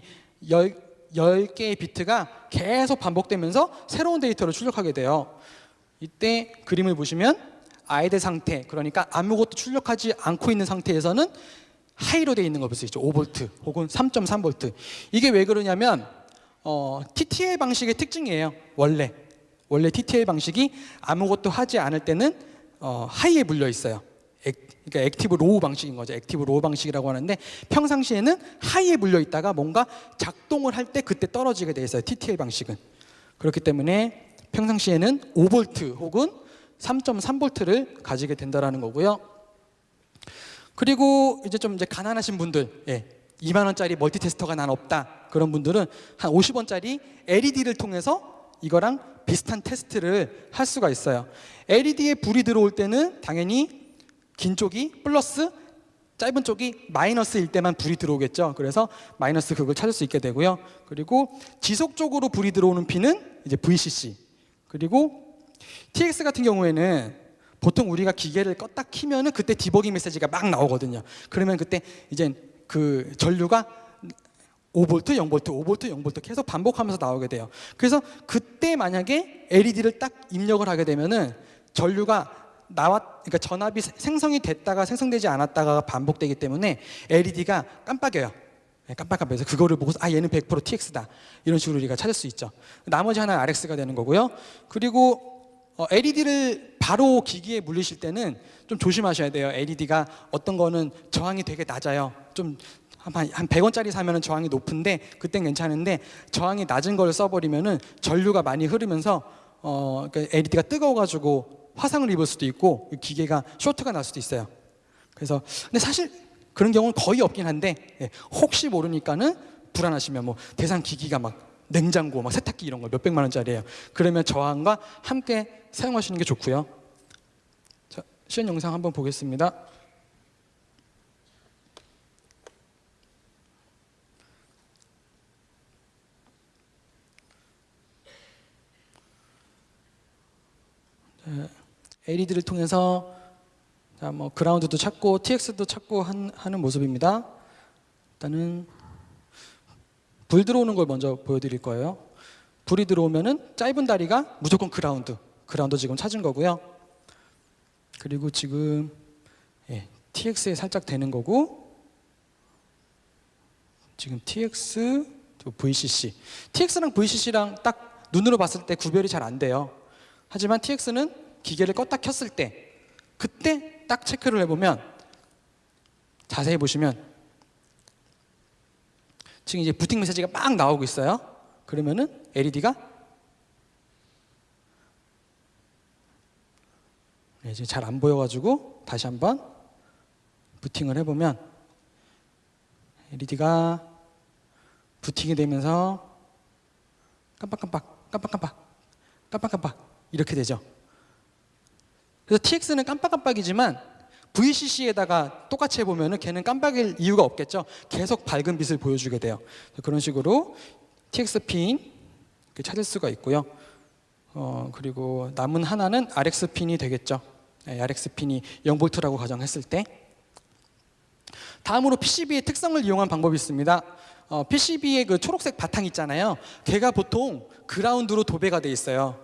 Speaker 1: 10개의 비트가 계속 반복되면서 새로운 데이터를 출력하게 돼요. 이때 그림을 보시면 아이들 상태, 그러니까 아무것도 출력하지 않고 있는 상태에서는 하이로 되어 있는 걸 볼 수 있죠. 5V 혹은 3.3V. 이게 왜 그러냐면 TTL 방식의 특징이에요. 원래 TTL 방식이 아무것도 하지 않을 때는 하이에 물려 있어요. 그러니까 액티브 로우 방식인 거죠. 액티브 로우 방식이라고 하는데 평상시에는 하이에 물려 있다가 뭔가 작동을 할 때 그때 떨어지게 돼 있어요. TTL 방식은. 그렇기 때문에 평상시에는 5V 혹은 3.3V를 가지게 된다라는 거고요. 그리고 이제 좀 가난하신 분들, 2만 원짜리 멀티테스터가 난 없다. 그런 분들은 한 50원짜리 LED를 통해서 이거랑 비슷한 테스트를 할 수가 있어요. LED에 불이 들어올 때는 당연히 긴 쪽이 플러스, 짧은 쪽이 마이너스일 때만 불이 들어오겠죠. 그래서 마이너스 극을 찾을 수 있게 되고요. 그리고 지속적으로 불이 들어오는 핀은 이제 VCC. 그리고 TX 같은 경우에는 보통 우리가 기계를 껐다 키면은 그때 디버깅 메시지가 막 나오거든요. 그러면 그때 이제 그 전류가 5V, 0V, 5V, 0V 계속 반복하면서 나오게 돼요. 그래서 그때 만약에 LED를 딱 입력을 하게 되면은 전류가 그러니까 전압이 생성이 됐다가 생성되지 않았다가 반복되기 때문에 LED가 깜빡여요. 깜빡깜빡해서 그거를 보고 얘는 100% TX다 이런 식으로 우리가 찾을 수 있죠. 나머지 하나는 RX가 되는 거고요. 그리고 LED를 바로 기기에 물리실 때는 좀 조심하셔야 돼요. LED가 어떤 거는 저항이 되게 낮아요. 좀 한 100원짜리 사면은 저항이 높은데 그땐 괜찮은데 저항이 낮은 걸 써버리면은 전류가 많이 흐르면서 그러니까 LED가 뜨거워가지고 화상을 입을 수도 있고 기계가 쇼트가 날 수도 있어요. 그래서 근데 사실 그런 경우는 거의 없긴 한데 혹시 모르니까는 불안하시면 뭐 대상 기기가 막 냉장고, 막 세탁기 이런 거 몇백만 원짜리예요. 그러면 저항과 함께 사용하시는 게 좋고요. 자, 시연 영상 한번 보겠습니다. LED를 통해서 뭐 그라운드도 찾고 TX도 찾고 하는 모습입니다. 일단은 불 들어오는 걸 먼저 보여드릴 거예요. 불이 들어오면은 짧은 다리가 무조건 그라운드 지금 찾은 거고요. 그리고 지금 TX에 살짝 되는 거고, 지금 TX, VCC. TX랑 VCC랑 딱 눈으로 봤을 때 구별이 잘 안 돼요. 하지만 TX는 기계를 껐다 켰을 때 그때 딱 체크를 해보면 자세히 보시면 지금 이제 부팅 메시지가 막 나오고 있어요. 그러면은 LED가 지금 잘 안 보여가지고 다시 한번 부팅을 해보면 LED가 부팅이 되면서 깜빡깜빡 이렇게 되죠. 그래서 TX는 깜빡깜빡이지만 VCC에다가 똑같이 해보면은 걔는 깜빡일 이유가 없겠죠. 계속 밝은 빛을 보여주게 돼요. 그런 식으로 TX 핀 찾을 수가 있고요. 그리고 남은 하나는 RX 핀이 되겠죠. RX 핀이 0V라고 가정했을 때. 다음으로 PCB의 특성을 이용한 방법이 있습니다. PCB의 그 초록색 바탕 있잖아요. 걔가 보통 그라운드로 도배가 돼 있어요.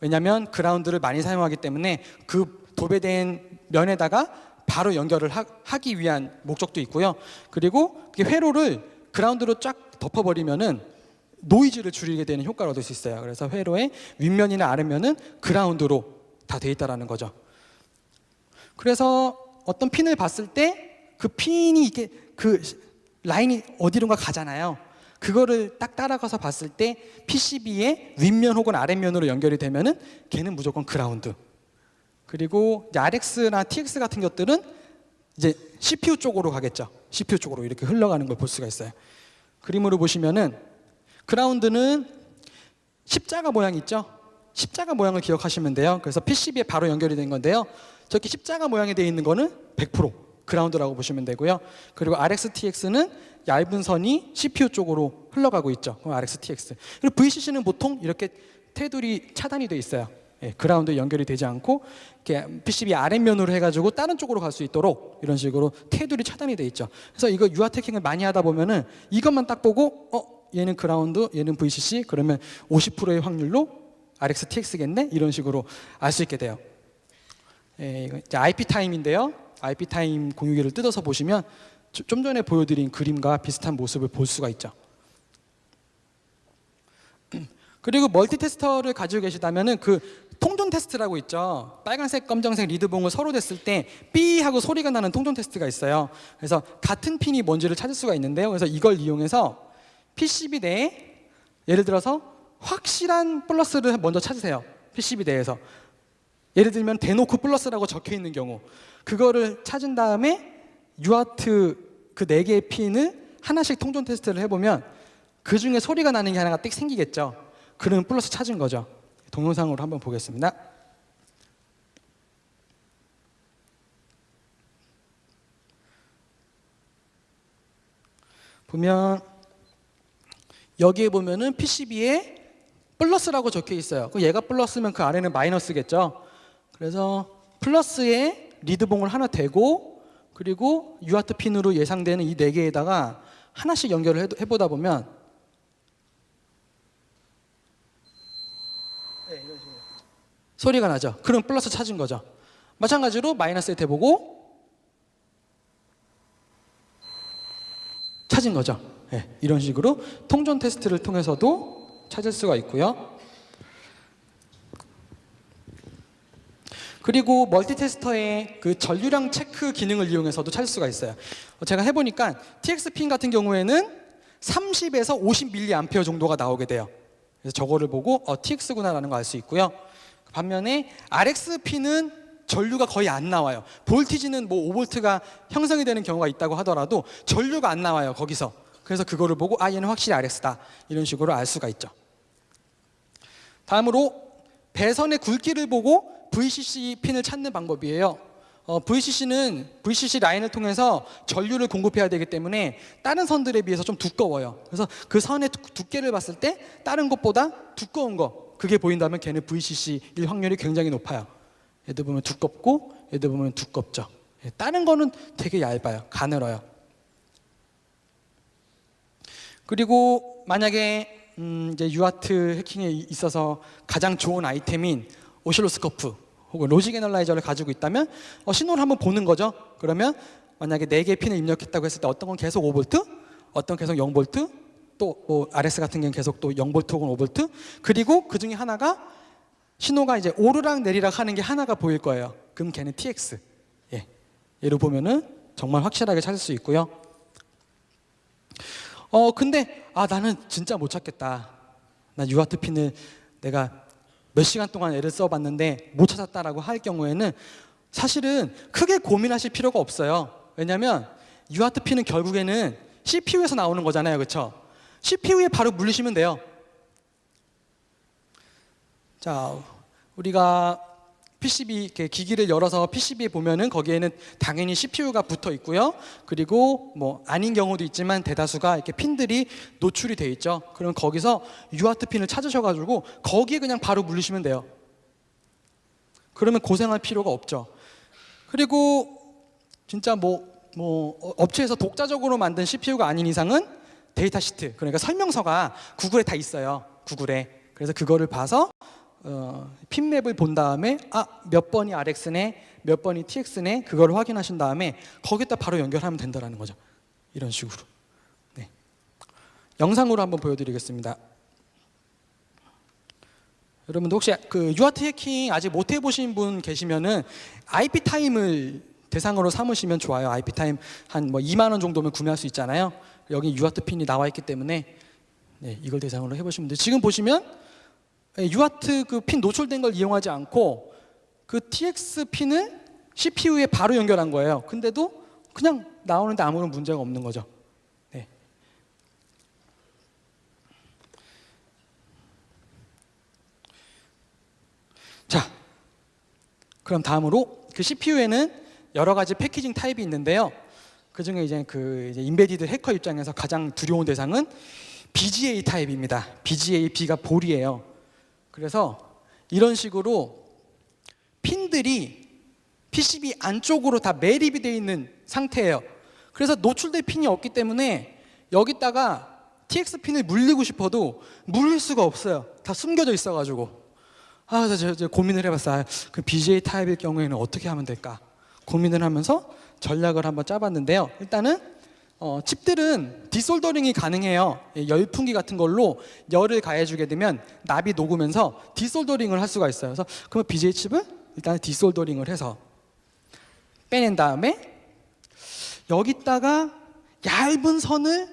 Speaker 1: 왜냐하면 그라운드를 많이 사용하기 때문에 그 도배된 면에다가 바로 연결을 하기 위한 목적도 있고요. 그리고 회로를 그라운드로 쫙 덮어버리면은 노이즈를 줄이게 되는 효과를 얻을 수 있어요. 그래서 회로의 윗면이나 아랫면은 그라운드로 다 돼 있다라는 거죠. 그래서 어떤 핀을 봤을 때 그 핀이 이게 그 라인이 어디론가 가잖아요. 그거를 딱 따라가서 봤을 때 PCB의 윗면 혹은 아랫면으로 연결이 되면은 걔는 무조건 그라운드. 그리고 이제 RX나 TX 같은 것들은 이제 CPU 쪽으로 가겠죠. CPU 쪽으로 이렇게 흘러가는 걸 볼 수가 있어요. 그림으로 보시면은 그라운드는 십자가 모양 있죠. 십자가 모양을 기억하시면 돼요. 그래서 PCB에 바로 연결이 된 건데요. 저렇게 십자가 모양이 되어 있는 거는 100% 그라운드라고 보시면 되고요. 그리고 RX, TX는 얇은 선이 CPU 쪽으로 흘러가고 있죠. 그럼 RX, TX. 그리고 VCC는 보통 이렇게 테두리 차단이 되어 있어요. 그라운드 연결이 되지 않고 이렇게 PCB 아랫면으로 해가지고 다른 쪽으로 갈 수 있도록 이런 식으로 테두리 차단이 되어 있죠. 그래서 이거 유아 태킹을 많이 하다 보면은 이것만 딱 보고 얘는 그라운드, 얘는 VCC, 그러면 50%의 확률로 RX, TX겠네? 이런 식으로 알 수 있게 돼요. 이거 이제 IP 타임인데요. IP 타임 공유기를 뜯어서 보시면 좀 전에 보여드린 그림과 비슷한 모습을 볼 수가 있죠. 그리고 멀티 테스터를 가지고 계시다면은 그 통존 테스트라고 있죠. 빨간색, 검정색 리드봉을 서로 댔을 때 삐 하고 소리가 나는 통존 테스트가 있어요. 그래서 같은 핀이 뭔지를 찾을 수가 있는데요. 그래서 이걸 이용해서 PCB 내에 예를 들어서 확실한 플러스를 먼저 찾으세요. PCB 내에서. 예를 들면 대놓고 플러스라고 적혀 있는 경우 그거를 찾은 다음에 UART 그 4개의 핀을 하나씩 통존 테스트를 해보면 그 중에 소리가 나는 게 하나가 띡 생기겠죠. 그러면 플러스 찾은 거죠. 동영상으로 한번 보겠습니다. 보면 여기에 보면은 PCB에 플러스라고 적혀 있어요. 얘가 플러스면 그 아래는 마이너스겠죠. 그래서 플러스에 리드봉을 하나 대고 그리고 UART 핀으로 예상되는 이 4개에다가 하나씩 연결을 해보다 보면 소리가 나죠. 그럼 플러스 찾은 거죠. 마찬가지로 마이너스에 대보고 찾은 거죠. 네, 이런 식으로 통전 테스트를 통해서도 찾을 수가 있고요. 그리고 멀티테스터의 그 전류량 체크 기능을 이용해서도 찾을 수가 있어요. 제가 해보니까 TX 핀 같은 경우에는 30에서 50mA 정도가 나오게 돼요. 그래서 저거를 보고 TX구나라는 거 알 수 있고요. 반면에 RX 핀은 전류가 거의 안 나와요. 볼티지는 뭐 5V가 형성이 되는 경우가 있다고 하더라도 전류가 안 나와요, 거기서. 그래서 그거를 보고 얘는 확실히 RX다, 이런 식으로 알 수가 있죠. 다음으로 배선의 굵기를 보고 VCC 핀을 찾는 방법이에요. VCC 라인을 통해서 전류를 공급해야 되기 때문에 다른 선들에 비해서 좀 두꺼워요. 그래서 그 선의 두께를 봤을 때 다른 것보다 두꺼운 거, 그게 보인다면 걔는 VCC일 확률이 굉장히 높아요. 얘들 보면 두껍고 얘들 보면 두껍죠. 다른 거는 되게 얇아요. 가늘어요. 그리고 만약에 이제 UART 해킹에 있어서 가장 좋은 아이템인 오실로스코프 혹은 로직 애널라이저를 가지고 있다면 신호를 한번 보는 거죠. 그러면 만약에 4개의 핀을 입력했다고 했을 때 어떤 건 계속 5V, 어떤 건 계속 0V, 또 RS 같은 경우는 계속 또 0V 혹은 5V, 그리고 그 중에 하나가 신호가 이제 오르락 내리락 하는 게 하나가 보일 거예요. 그럼 걔는 TX. 얘를 보면은 정말 확실하게 찾을 수 있고요. 근데 나는 진짜 못 찾겠다. 나 UART 핀을 내가 몇 시간 동안 애를 써봤는데 못 찾았다라고 할 경우에는 사실은 크게 고민하실 필요가 없어요. 왜냐하면 UART 핀은 결국에는 CPU에서 나오는 거잖아요, 그렇죠? CPU에 바로 물리시면 돼요. 자, 우리가 PCB 기기를 열어서 PCB에 보면은 거기에는 당연히 CPU가 붙어 있고요. 그리고 뭐 아닌 경우도 있지만 대다수가 이렇게 핀들이 노출이 돼 있죠. 그럼 거기서 UART 핀을 찾으셔가지고 거기에 그냥 바로 물리시면 돼요. 그러면 고생할 필요가 없죠. 그리고 진짜 업체에서 독자적으로 만든 CPU가 아닌 이상은 데이터 시트, 그러니까 설명서가 구글에 다 있어요. 구글에. 그래서 그거를 봐서 핀맵을 본 다음에 몇 번이 RX네, 몇 번이 TX네, 그걸 확인하신 다음에 거기다 바로 연결하면 된다는 거죠. 이런 식으로. 네. 영상으로 한번 보여드리겠습니다. 여러분도 혹시 그 UART 해킹 아직 못 해보신 분 계시면은 IP 타임을 대상으로 삼으시면 좋아요. IP 타임 한 2만 원 정도면 구매할 수 있잖아요. 여기 UART 핀이 나와 있기 때문에 이걸 대상으로 해보시면 돼요. 지금 보시면 UART 그 핀 노출된 걸 이용하지 않고 그 TX 핀을 CPU에 바로 연결한 거예요. 근데도 그냥 나오는데 아무런 문제가 없는 거죠. 네. 자, 그럼 다음으로 그 CPU에는 여러 가지 패키징 타입이 있는데요. 그 중에 이제 인베디드 해커 입장에서 가장 두려운 대상은 BGA 타입입니다. BGA B가 볼이에요. 그래서 이런 식으로 핀들이 PCB 안쪽으로 다 매립이 되어 있는 상태예요. 그래서 노출될 핀이 없기 때문에 여기다가 TX 핀을 물리고 싶어도 물릴 수가 없어요. 다 숨겨져 있어가지고. 저 고민을 해봤어요. 그 BGA 타입일 경우에는 어떻게 하면 될까? 고민을 하면서 전략을 한번 짜봤는데요. 일단은 칩들은 디솔더링이 가능해요. 열풍기 같은 걸로 열을 가해주게 되면 납이 녹으면서 디솔더링을 할 수가 있어요. 그래서 그럼 BGA 칩을 일단 디솔더링을 해서 빼낸 다음에 여기다가 얇은 선을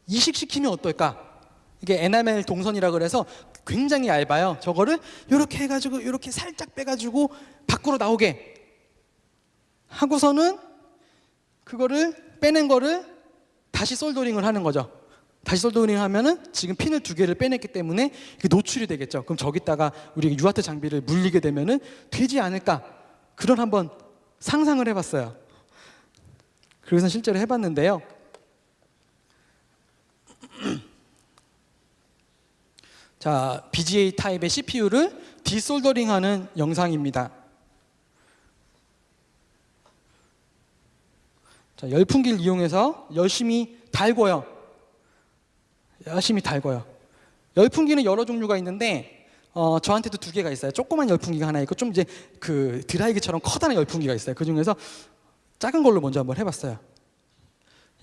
Speaker 1: 이식시키면 어떨까? 이게 에나멜 동선이라 그래서 굉장히 얇아요. 저거를 이렇게 해가지고 이렇게 살짝 빼가지고 밖으로 나오게 하고서는 그거를 빼낸 거를 다시 솔더링을 하는 거죠. 다시 솔더링 하면은 지금 핀을 2개를 빼냈기 때문에 이게 노출이 되겠죠. 그럼 저기다가 우리 유아트 장비를 물리게 되면은 되지 않을까? 그런 한번 상상을 해봤어요. 그래서 실제로 해봤는데요. 자, BGA 타입의 CPU를 디솔더링하는 영상입니다. 자, 열풍기를 이용해서 열심히 달궈요. 열심히 달궈요. 열풍기는 여러 종류가 있는데 저한테도 2개가 있어요. 조그만 열풍기가 하나 있고 좀 이제 그 드라이기처럼 커다란 열풍기가 있어요. 그 중에서 작은 걸로 먼저 한번 해봤어요.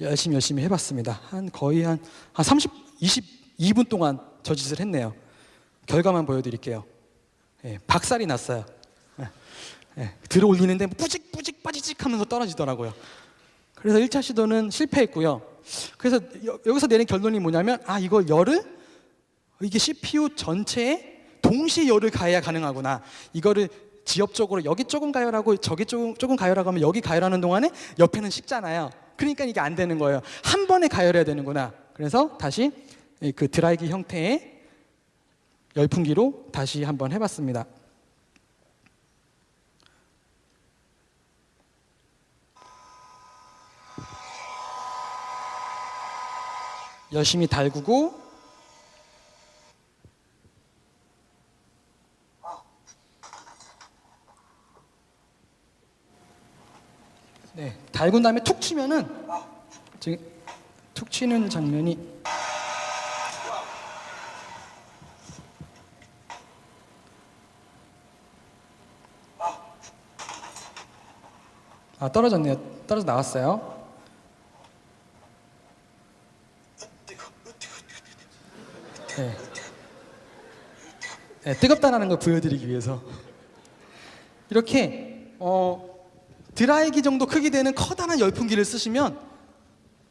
Speaker 1: 열심히 해봤습니다. 거의 한 22분 동안 저 짓을 했네요. 결과만 보여드릴게요. 예, 박살이 났어요. 들어 올리는데 뿌직 빠지직 하면서 떨어지더라고요. 그래서 1차 시도는 실패했고요. 그래서 여기서 내린 결론이 뭐냐면 이걸 이게 CPU 전체에 동시에 열을 가해야 가능하구나. 이거를 지엽적으로 여기 조금 가열하고 저기 조금 가열하고 하면 여기 가열하는 동안에 옆에는 식잖아요. 그러니까 이게 안 되는 거예요. 한 번에 가열해야 되는구나. 그래서 다시 그 드라이기 형태의 열풍기로 다시 한번 해봤습니다. 열심히 달구고 달군 다음에 툭 치면은 지금 툭 치는 장면이 떨어졌네요. 떨어져 나왔어요. 뜨겁다라는 걸 보여드리기 위해서 이렇게 드라이기 정도 크기 되는 커다란 열풍기를 쓰시면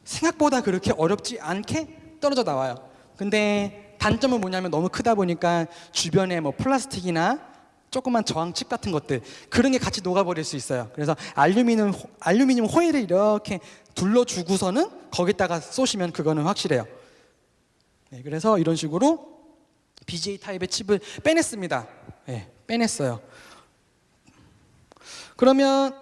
Speaker 1: 생각보다 그렇게 어렵지 않게 떨어져 나와요. 근데 단점은 뭐냐면 너무 크다 보니까 주변에 뭐 플라스틱이나 조그만 저항칩 같은 것들 그런 게 같이 녹아버릴 수 있어요. 그래서 알루미늄 호일을 이렇게 둘러주고서는 거기다가 쏘시면 그거는 확실해요. 그래서 이런 식으로 BGA 타입의 칩을 빼냈습니다. 빼냈어요. 그러면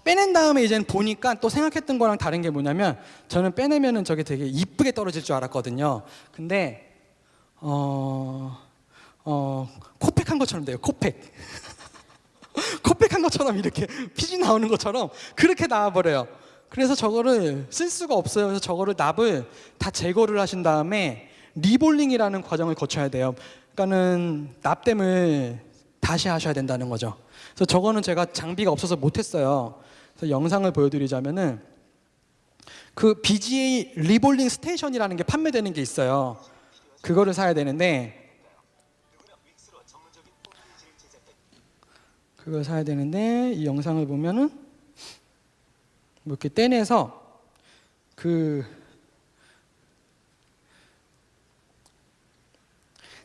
Speaker 1: 빼낸 다음에 이제는 보니까 또 생각했던 거랑 다른 게 뭐냐면 저는 빼내면은 저게 되게 이쁘게 떨어질 줄 알았거든요. 근데 코팩한 것처럼 돼요. 코팩한 것처럼 이렇게 피지 나오는 것처럼 그렇게 나와버려요. 그래서 저거를 쓸 수가 없어요. 그래서 저거를 납을 다 제거를 하신 다음에 리볼링이라는 과정을 거쳐야 돼요. 그러니까는 납땜을 다시 하셔야 된다는 거죠. 그래서 저거는 제가 장비가 없어서 못했어요. 그래서 영상을 보여드리자면은 그 BGA 리볼링 스테이션이라는 게 판매되는 게 있어요. 그거를 사야 되는데 이 영상을 보면은 뭐 이렇게 떼내서 그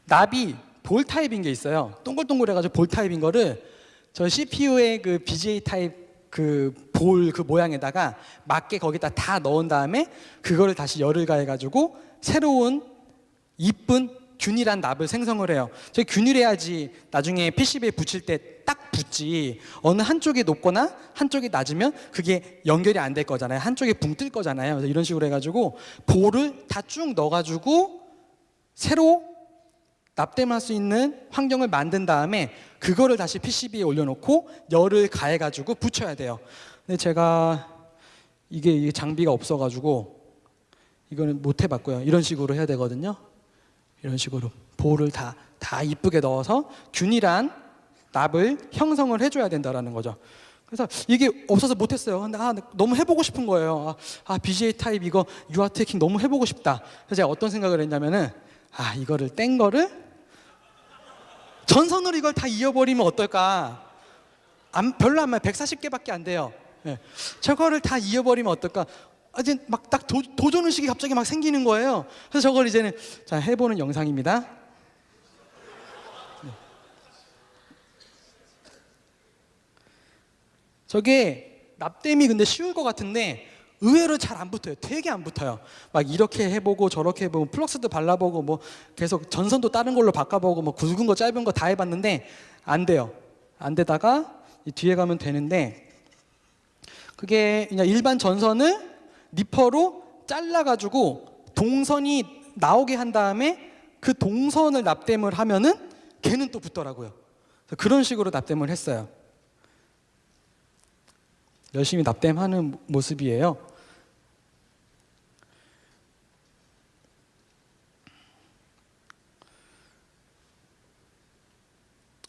Speaker 1: 납이 볼 타입인 게 있어요. 동글동글해가지고 볼 타입인 거를 저 CPU의 그 BGA 타입 그 볼 그 모양에다가 맞게 거기다 다 넣은 다음에 그거를 다시 열을 가해가지고 새로운 이쁜 균일한 납을 생성을 해요. 저 균일해야지 나중에 PCB에 붙일 때 딱 붙지. 어느 한쪽이 높거나 한쪽이 낮으면 그게 연결이 안 될 거잖아요. 한쪽이 붕 뜰 거잖아요. 그래서 이런 식으로 해가지고 볼을 다 쭉 넣어가지고 새로 납땜할 수 있는 환경을 만든 다음에 그거를 다시 PCB에 올려놓고 열을 가해가지고 붙여야 돼요. 근데 제가 이게 장비가 없어가지고 이거는 못 해봤고요. 이런 식으로 해야 되거든요. 이런 식으로 볼을 다 이쁘게 넣어서 균일한 납을 형성을 해줘야 된다라는 거죠. 그래서 이게 없어서 못했어요. 근데 너무 해보고 싶은 거예요. BGA 타입 이거 UART 해킹 너무 해보고 싶다. 그래서 제가 어떤 생각을 했냐면은 이거를 뗀 거를 전선으로 이걸 다 이어버리면 어떨까? 별로 안 많아요. 140개밖에 안 돼요. 저거를 다 이어버리면 어떨까? 이제 막 딱 도전 의식이 갑자기 막 생기는 거예요. 그래서 저걸 이제는 해보는 영상입니다. 저게 납땜이 근데 쉬울 것 같은데 의외로 잘 안 붙어요. 되게 안 붙어요. 막 이렇게 해보고 저렇게 해보고 플럭스도 발라보고 뭐 계속 전선도 다른 걸로 바꿔보고 뭐 굵은 거 짧은 거 다 해봤는데 안 돼요. 안 되다가 이 뒤에 가면 되는데, 그게 그냥 일반 전선을 니퍼로 잘라가지고 동선이 나오게 한 다음에 그 동선을 납땜을 하면은 걔는 또 붙더라고요. 그런 식으로 납땜을 했어요. 열심히 납땜하는 모습이에요.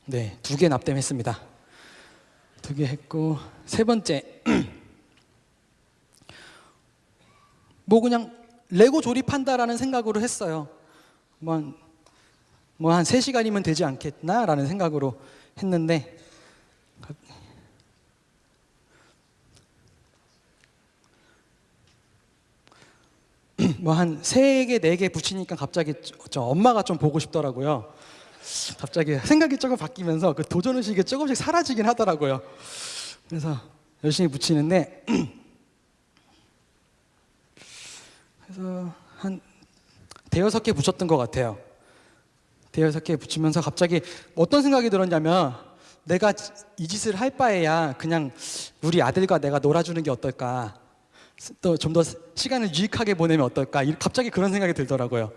Speaker 1: 네, 2개 납땜했습니다. 2개 했고, 세 번째 뭐 그냥 레고 조립한다라는 생각으로 했어요. 뭐 한 3시간이면 되지 않겠나라는 생각으로 했는데, 뭐 한 3개, 4개 붙이니까 갑자기 엄마가 좀 보고 싶더라고요. 갑자기 생각이 조금 바뀌면서 그 도전의식이 조금씩 사라지긴 하더라고요. 그래서 열심히 붙이는데 그래서 한 5-6개 붙였던 것 같아요. 5-6개 붙이면서 갑자기 어떤 생각이 들었냐면, 내가 이 짓을 할 바에야 그냥 우리 아들과 내가 놀아주는 게 어떨까, 또 좀 더 시간을 유익하게 보내면 어떨까, 갑자기 그런 생각이 들더라고요.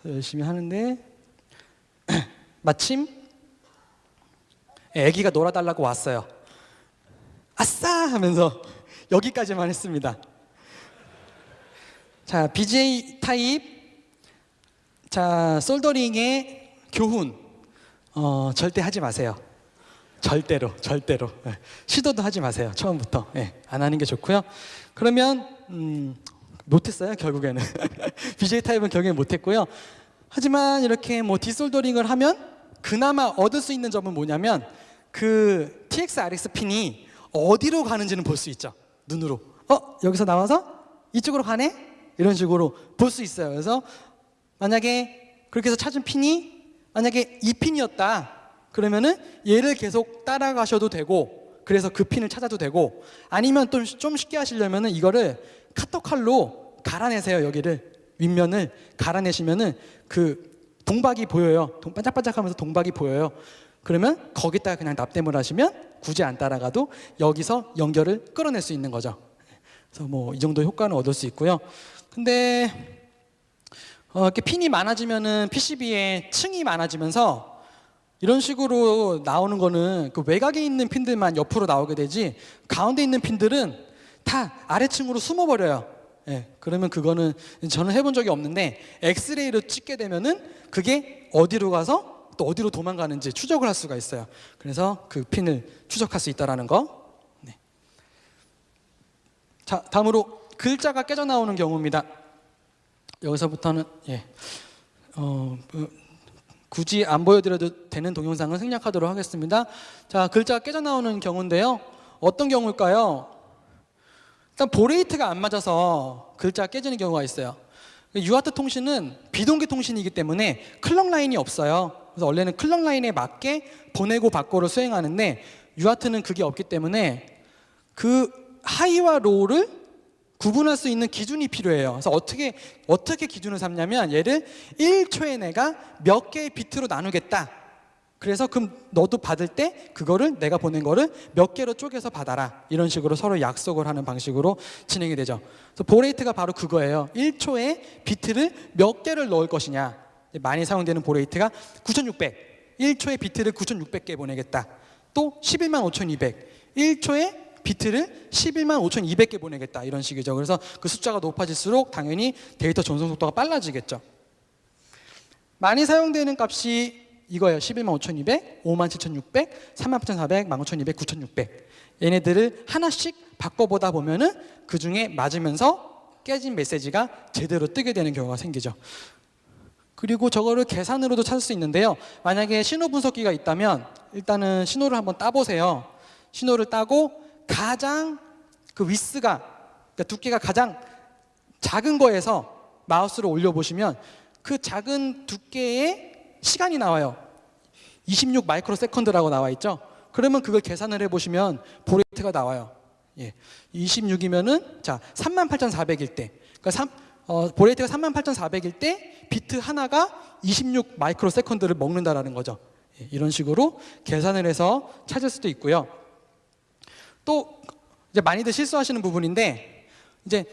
Speaker 1: 열심히 하는데 마침 아기가 놀아달라고 왔어요. 아싸 하면서 여기까지만 했습니다. 자, BGA 타입, 자, 솔더링의 교훈, 절대 하지 마세요. 절대로 네. 시도도 하지 마세요. 처음부터 안 하는 게 좋고요. 그러면 못했어요, 결국에는. BGA 타입은 결국엔 못했고요. 하지만 이렇게 뭐 디솔더링을 하면 그나마 얻을 수 있는 점은 뭐냐면, 그 TX RX 핀이 어디로 가는지는 볼 수 있죠. 눈으로. 여기서 나와서 이쪽으로 가네? 이런 식으로 볼 수 있어요. 그래서 만약에 그렇게 해서 찾은 핀이 만약에 이 핀이었다 그러면은 얘를 계속 따라가셔도 되고, 그래서 그 핀을 찾아도 되고, 아니면 또 좀 쉽게 하시려면은 이거를 카터칼로 갈아내세요. 여기를 윗면을 갈아내시면은 그 동박이 보여요. 반짝반짝하면서 동박이 보여요. 그러면 거기다가 그냥 납땜을 하시면 굳이 안 따라가도 여기서 연결을 끌어낼 수 있는 거죠. 그래서 뭐 이 정도 효과는 얻을 수 있고요. 근데 이렇게 핀이 많아지면은 PCB에 층이 많아지면서 이런 식으로 나오는 거는 그 외곽에 있는 핀들만 옆으로 나오게 되지, 가운데 있는 핀들은 다 아래층으로 숨어버려요. 그러면 그거는 저는 해본 적이 없는데, 엑스레이로 찍게 되면은 그게 어디로 가서 또 어디로 도망가는지 추적을 할 수가 있어요. 그래서 그 핀을 추적할 수 있다는 거. 네. 자, 다음으로 글자가 깨져 나오는 경우입니다. 여기서부터는 굳이 안 보여드려도 되는 동영상은 생략하도록 하겠습니다. 자, 글자가 깨져 나오는 경우인데요. 어떤 경우일까요? 일단 보레이트가 안 맞아서 글자가 깨지는 경우가 있어요. 유아트 통신은 비동기 통신이기 때문에 클럭 라인이 없어요. 그래서 원래는 클럭 라인에 맞게 보내고 받고를 수행하는데, 유아트는 그게 없기 때문에 그 하이와 로우를 구분할 수 있는 기준이 필요해요. 그래서 어떻게 기준을 삼냐면, 얘를 1초에 내가 몇 개의 비트로 나누겠다. 그래서 그럼 너도 받을 때 그거를, 내가 보낸 거를 몇 개로 쪼개서 받아라. 이런 식으로 서로 약속을 하는 방식으로 진행이 되죠. 그래서 보레이트가 바로 그거예요. 1초에 비트를 몇 개를 넣을 것이냐. 많이 사용되는 보레이트가 9600. 1초에 비트를 9600개 보내겠다. 또 115,200. 1초에 비트를 115,200개 보내겠다. 이런 식이죠. 그래서 그 숫자가 높아질수록 당연히 데이터 전송 속도가 빨라지겠죠. 많이 사용되는 값이 이거예요. 115,200, 57,600, 38,400, 15,200, 9,600. 얘네들을 하나씩 바꿔보다 보면은 그 중에 맞으면서 깨진 메시지가 제대로 뜨게 되는 경우가 생기죠. 그리고 저거를 계산으로도 찾을 수 있는데요. 만약에 신호 분석기가 있다면 일단은 신호를 한번 따보세요. 신호를 따고 가장 그 위스가, 그러니까 두께가 가장 작은 거에서 마우스를 올려보시면 그 작은 두께의 시간이 나와요. 26 마이크로 세컨드라고 나와 있죠. 그러면 그걸 계산을 해보시면 보레이트가 나와요. 예. 26이면은 자 38,400일 때, 그러니까 보레이트가 38,400일 때 비트 하나가 26 마이크로 세컨드를 먹는다라는 거죠. 예. 이런 식으로 계산을 해서 찾을 수도 있고요. 또 이제 많이들 실수하시는 부분인데, 이제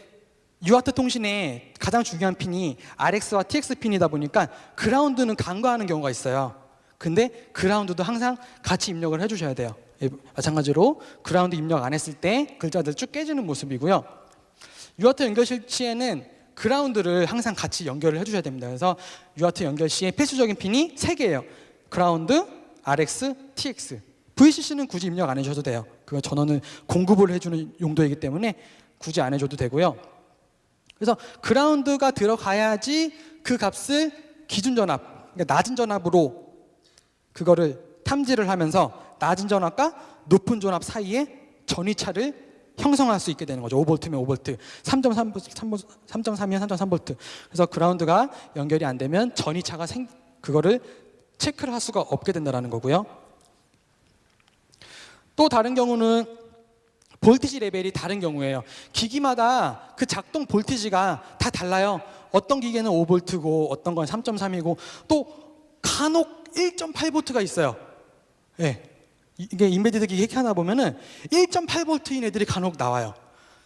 Speaker 1: UART 통신의 가장 중요한 핀이 RX와 TX 핀이다 보니까 그라운드는 간과하는 경우가 있어요. 근데 그라운드도 항상 같이 입력을 해주셔야 돼요. 예, 마찬가지로 그라운드 입력 안 했을 때 글자들 쭉 깨지는 모습이고요. UART 연결 시에는 그라운드를 항상 같이 연결을 해주셔야 됩니다. 그래서 UART 연결 시에 필수적인 핀이 3개예요. 그라운드, RX, TX. VCC는 굳이 입력 안 해주셔도 돼요. 그거 전원을 공급을 해주는 용도이기 때문에 굳이 안 해줘도 되고요. 그래서 그라운드가 들어가야지 그 값을 기준 전압, 그러니까 낮은 전압으로 그거를 탐지를 하면서 낮은 전압과 높은 전압 사이에 전위차를 형성할 수 있게 되는 거죠. 5V면 5V, 3.3이면 3.3V. 그래서 그라운드가 연결이 안 되면 전위차가 그거를 체크를 할 수가 없게 된다는 거고요. 또 다른 경우는 볼티지 레벨이 다른 경우예요. 기기마다 그 작동 볼티지가 다 달라요. 어떤 기계는 5V고 어떤 건 3.3이고 또 간혹 1.8V가 있어요. 예. 이게 인베디드 기기 해킹하다 보면은 1.8V인 애들이 간혹 나와요.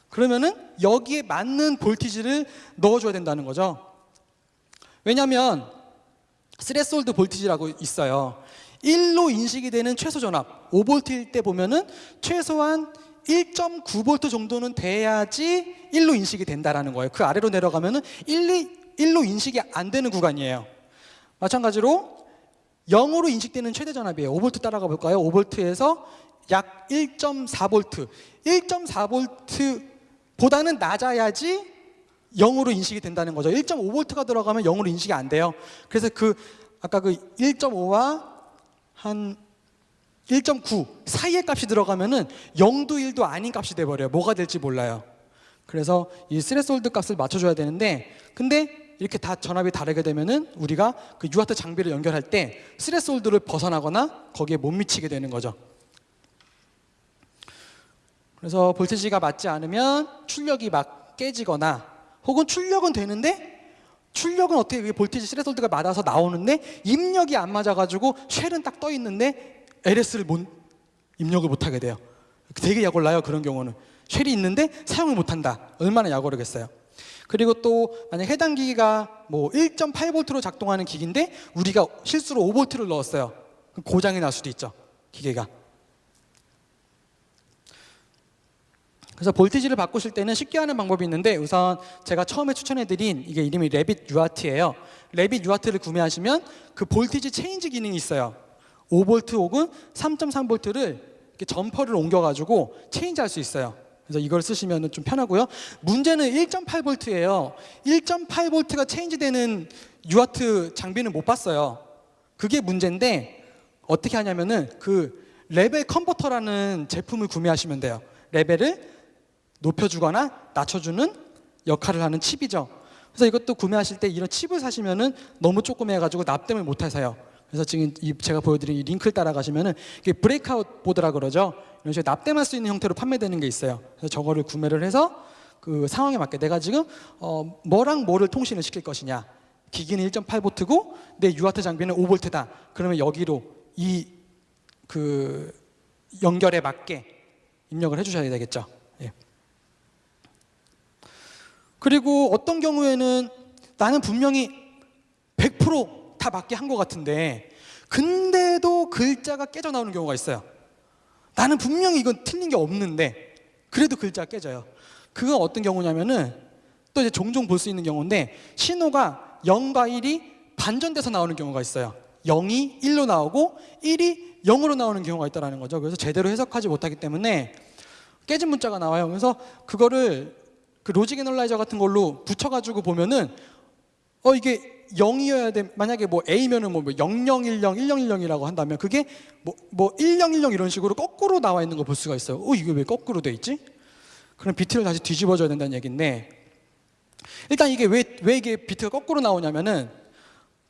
Speaker 1: 그러면은 여기에 맞는 볼티지를 넣어줘야 된다는 거죠. 왜냐하면 스레스홀드 볼티지라고 있어요. 1로 인식이 되는 최소 전압 5V일 때 보면은 최소한 1.9V 정도는 돼야지 1로 인식이 된다라는 거예요. 그 아래로 내려가면은 1로 인식이 안 되는 구간이에요. 마찬가지로 0으로 인식되는 최대 전압이에요. 5V 따라가 볼까요? 5V에서 약 1.4V. 1.4V보다는 낮아야지 0으로 인식이 된다는 거죠. 1.5V가 들어가면 0으로 인식이 안 돼요. 그래서 아까 그 1.5와 한 1.9 사이의 값이 들어가면은 0도 1도 아닌 값이 돼버려요. 뭐가 될지 몰라요. 그래서 이 스레스홀드 값을 맞춰줘야 되는데, 근데 이렇게 다 전압이 다르게 되면은 우리가 그 UART 장비를 연결할 때 스레스홀드를 벗어나거나 거기에 못 미치게 되는 거죠. 그래서 볼티지가 맞지 않으면 출력이 막 깨지거나, 혹은 출력은 되는데 출력은 어떻게 볼티지 스레스홀드가 맞아서 나오는데 입력이 안 맞아가지고 쉘은 딱 떠 있는데 LS를 입력을 못하게 돼요. 되게 약 올라요. 그런 경우는 쉘이 있는데 사용을 못한다. 얼마나 약 오르겠어요. 그리고 또 만약 해당 기기가 뭐 1.8V로 작동하는 기기인데 우리가 실수로 5V를 넣었어요. 고장이 날 수도 있죠. 기계가. 그래서 볼티지를 바꾸실 때는 쉽게 하는 방법이 있는데, 우선 제가 처음에 추천해드린 이게 이름이 레빗 UART예요. 레빗 UART를 구매하시면 그 볼티지 체인지 기능이 있어요. 5V 혹은 3.3V를 이렇게 점퍼를 옮겨가지고 체인지할 수 있어요. 그래서 이걸 쓰시면 좀 편하고요. 문제는 1.8V예요. 1.8V가 체인지되는 UART 장비는 못 봤어요. 그게 문제인데 어떻게 하냐면은 그 레벨 컨버터라는 제품을 구매하시면 돼요. 레벨을 높여주거나 낮춰주는 역할을 하는 칩이죠. 그래서 이것도 구매하실 때 이런 칩을 사시면은 너무 조그매가지고 납땜을 못 해서요. 그래서 지금 제가 보여드린 이 링크를 따라가시면은 이게 브레이크아웃 보드라 그러죠. 이런 식으로 납땜할 수 있는 형태로 판매되는 게 있어요. 그래서 저거를 구매를 해서 그 상황에 맞게 내가 지금 뭐랑 뭐를 통신을 시킬 것이냐. 기기는 1.8V고 내 UART 장비는 5V다. 그러면 여기로 이 그 연결에 맞게 입력을 해주셔야 되겠죠. 예. 그리고 어떤 경우에는 나는 분명히 100% 다 맞게 한 것 같은데 근데도 글자가 깨져 나오는 경우가 있어요. 나는 분명히 이건 틀린 게 없는데 그래도 글자가 깨져요. 그건 어떤 경우냐면은 또 이제 종종 볼 수 있는 경우인데 신호가 0과 1이 반전돼서 나오는 경우가 있어요. 0이 1로 나오고 1이 0으로 나오는 경우가 있다는 거죠. 그래서 제대로 해석하지 못하기 때문에 깨진 문자가 나와요. 그래서 그거를 그 로직 애널라이저 같은 걸로 붙여가지고 보면은 이게 0이어야 돼. 만약에 뭐 A면은 뭐 0010, 1010이라고 한다면 그게 뭐 1010 이런 식으로 거꾸로 나와 있는 걸 볼 수가 있어요. 이게 왜 거꾸로 돼 있지? 그럼 비트를 다시 뒤집어줘야 된다는 얘기인데, 일단 이게 왜 이게 비트가 거꾸로 나오냐면은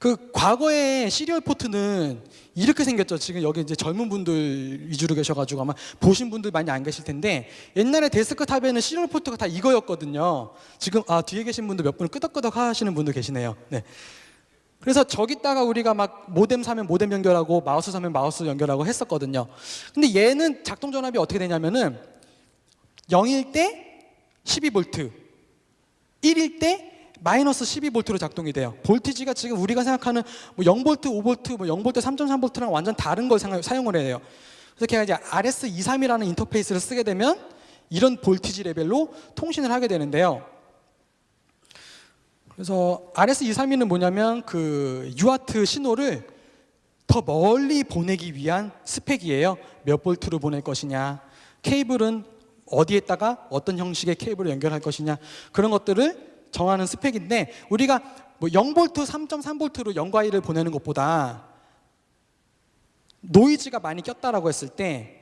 Speaker 1: 그 과거의 시리얼 포트는 이렇게 생겼죠. 지금 여기 이제 젊은 분들 위주로 계셔가지고 아마 보신 분들 많이 안 계실 텐데, 옛날에 데스크탑에는 시리얼 포트가 다 이거였거든요. 지금 뒤에 계신 분들 몇 분은 끄덕끄덕 하시는 분들 계시네요. 네. 그래서 저기다가 우리가 막 모뎀 사면 모뎀 연결하고 마우스 사면 마우스 연결하고 했었거든요. 근데 얘는 작동 전압이 어떻게 되냐면은 0일 때 12V, 1일 때 마이너스 12V로 작동이 돼요. 볼티지가 지금 우리가 생각하는 뭐 0V, 5V, 뭐 0V, 3.3V랑 완전 다른 걸 사용을 해야 돼요. 그래서 걔가 이제 RS23이라는 인터페이스를 쓰게 되면 이런 볼티지 레벨로 통신을 하게 되는데요. 그래서 RS232는 뭐냐면 그 UART 신호를 더 멀리 보내기 위한 스펙이에요. 몇 볼트로 보낼 것이냐, 케이블은 어디에다가 어떤 형식의 케이블을 연결할 것이냐, 그런 것들을 정하는 스펙인데, 우리가 뭐 0V, 3.3V로 0과 1을 보내는 것보다 노이즈가 많이 꼈다라고 했을 때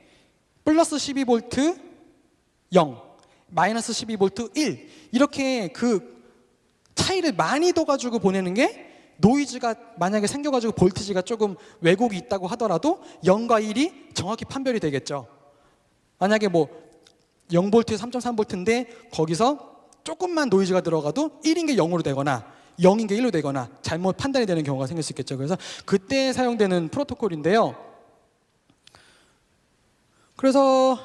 Speaker 1: 플러스 12V 0, 마이너스 12V 1 이렇게 그 차이를 많이 둬가지고 보내는 게, 노이즈가 만약에 생겨가지고 볼티지가 조금 왜곡이 있다고 하더라도 0과 1이 정확히 판별이 되겠죠. 만약에 뭐 0V에 3.3V인데 거기서 조금만 노이즈가 들어가도 1인 게 0으로 되거나 0인 게 1로 되거나 잘못 판단이 되는 경우가 생길 수 있겠죠. 그래서 그때 사용되는 프로토콜인데요. 그래서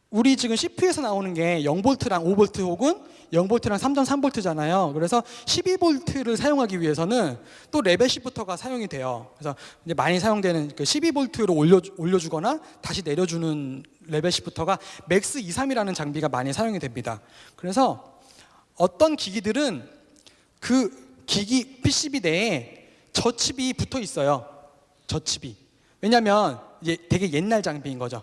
Speaker 1: 우리 지금 CPU에서 나오는 게 0V랑 5V 혹은 0V랑 3.3V잖아요. 그래서 12V를 사용하기 위해서는 또 레벨 시프터가 사용이 돼요. 그래서 이제 많이 사용되는 그 12V로 올려주거나 다시 내려주는 레벨 시프터가 맥스 23이라는 장비가 많이 사용이 됩니다. 그래서 어떤 기기들은 그 기기 PCB 내에 저칩이 붙어 있어요. 저칩이. 왜냐하면 이제 되게 옛날 장비인 거죠.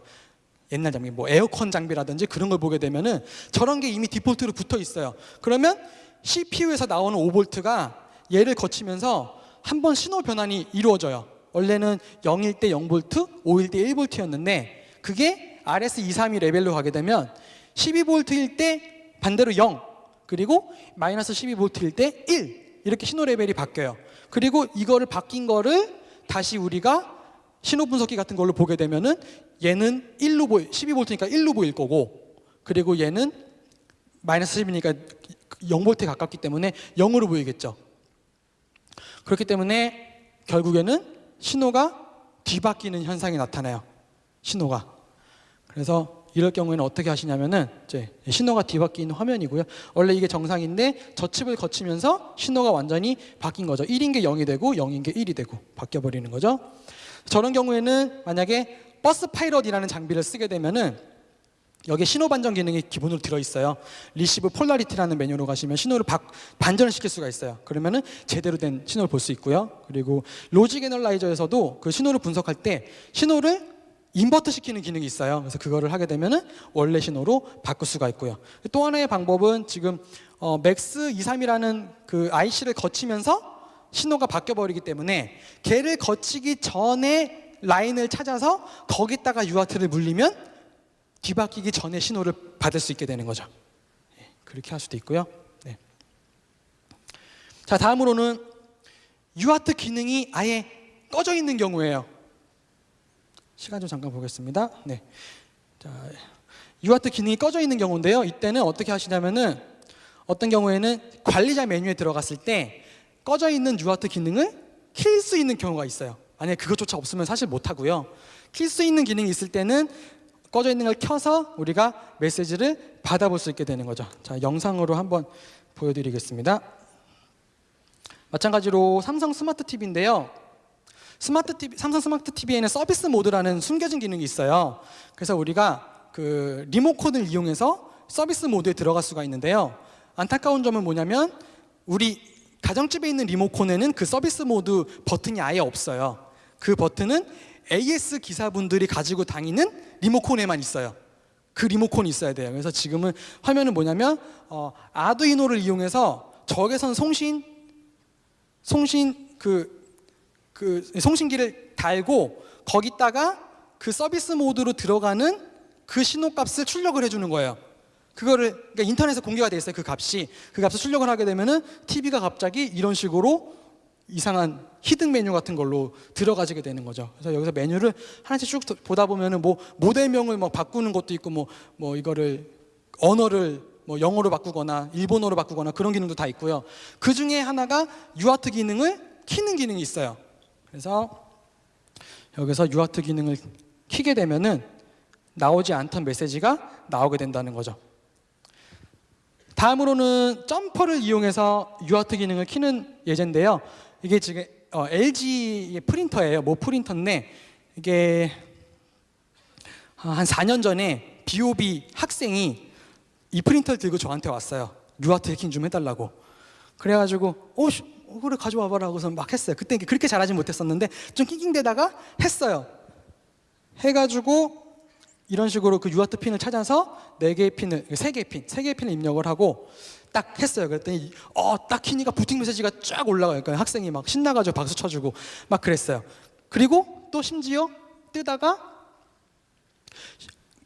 Speaker 1: 옛날 장비, 뭐 에어컨 장비라든지 그런 걸 보게 되면은 저런 게 이미 디폴트로 붙어 있어요. 그러면 CPU에서 나오는 5V가 얘를 거치면서 한번 신호 변환이 이루어져요. 원래는 0일 때 0V, 5일 때 1V였는데 그게 RS232 레벨로 가게 되면 12V일 때 반대로 0, 그리고 마이너스 12V일 때 1 이렇게 신호 레벨이 바뀌어요. 그리고 이거를 바뀐 거를 다시 우리가 신호 분석기 같은 걸로 보게 되면은 얘는 1로 12V니까 1로 보일 거고, 그리고 얘는 마이너스 10이니까 0V에 가깝기 때문에 0으로 보이겠죠. 그렇기 때문에 결국에는 신호가 뒤바뀌는 현상이 나타나요. 신호가. 그래서 이럴 경우에는 어떻게 하시냐면은 이제 신호가 뒤바뀌는 화면이고요. 원래 이게 정상인데 저칩을 거치면서 신호가 완전히 바뀐 거죠. 1인 게 0이 되고 0인 게 1이 되고 바뀌어 버리는 거죠. 저런 경우에는 만약에 버스 파일럿이라는 장비를 쓰게 되면은 여기에 신호 반전 기능이 기본으로 들어있어요. 리시브 폴라리티라는 메뉴로 가시면 신호를 반전을 시킬 수가 있어요. 그러면은 제대로 된 신호를 볼 수 있고요. 그리고 로직 애널라이저에서도 그 신호를 분석할 때 신호를 인버트 시키는 기능이 있어요. 그래서 그거를 하게 되면은 원래 신호로 바꿀 수가 있고요. 또 하나의 방법은 지금 맥스 23이라는 그 IC를 거치면서 신호가 바뀌어 버리기 때문에 걔를 거치기 전에 라인을 찾아서 거기다가 UART를 물리면 뒤바뀌기 전에 신호를 받을 수 있게 되는 거죠. 그렇게 할 수도 있고요. 네. 자, 다음으로는 UART 기능이 아예 꺼져 있는 경우예요. 시간 좀 잠깐 보겠습니다. 네. 자, UART 기능이 꺼져 있는 경우인데요. 이때는 어떻게 하시냐면은 어떤 경우에는 관리자 메뉴에 들어갔을 때 꺼져 있는 UART 기능을 킬 수 있는 경우가 있어요. 만약에 그것조차 없으면 사실 못 하고요. 킬 수 있는 기능이 있을 때는 꺼져 있는 걸 켜서 우리가 메시지를 받아볼 수 있게 되는 거죠. 자, 영상으로 한번 보여드리겠습니다. 마찬가지로 삼성 스마트 TV인데요. 삼성 스마트 TV에는 서비스 모드라는 숨겨진 기능이 있어요. 그래서 우리가 그 리모컨을 이용해서 서비스 모드에 들어갈 수가 있는데요. 안타까운 점은 뭐냐면 우리 가정집에 있는 리모컨에는 그 서비스 모드 버튼이 아예 없어요. 그 버튼은 AS 기사분들이 가지고 다니는 리모컨에만 있어요. 그 리모컨이 있어야 돼요. 그래서 지금은 화면은 뭐냐면 아두이노를 이용해서 적외선 송신기를 달고 거기다가 그 서비스 모드로 들어가는 그 신호값을 출력을 해주는 거예요. 그러니까 인터넷에 공개가 돼 있어요. 그 값을 출력을 하게 되면은 TV가 갑자기 이런 식으로 이상한 히든 메뉴 같은 걸로 들어가지게 되는 거죠. 그래서 여기서 메뉴를 하나씩 쭉 보다 보면은 뭐 모델명을 뭐 바꾸는 것도 있고 뭐 이거를 언어를 뭐 영어로 바꾸거나 일본어로 바꾸거나 그런 기능도 다 있고요. 그 중에 하나가 유아트 기능을 키는 기능이 있어요. 그래서 여기서 유아트 기능을 키게 되면은 나오지 않던 메시지가 나오게 된다는 거죠. 다음으로는 점퍼를 이용해서 유아트 기능을 키는 예제인데요. 이게 지금 LG의 프린터예요. 모 프린터인데 이게 한 4년 전에 BOB 학생이 이 프린터를 들고 저한테 왔어요. 유아트 해킹 좀 해달라고. 그래가지고 그래 가져와봐라 하고서 막 했어요. 그때 그렇게 잘하진 못했었는데 좀 낑낑대다가 했어요. 해가지고 이런 식으로 그 유아트 핀을 찾아서 4개의 핀을 3개의 핀을 입력을 하고 딱 했어요. 그랬더니 딱 키니까 부팅 메시지가 쫙 올라가요. 그러니까 학생이 막 신나가지고 박수 쳐주고 막 그랬어요. 그리고 또 심지어 뜨다가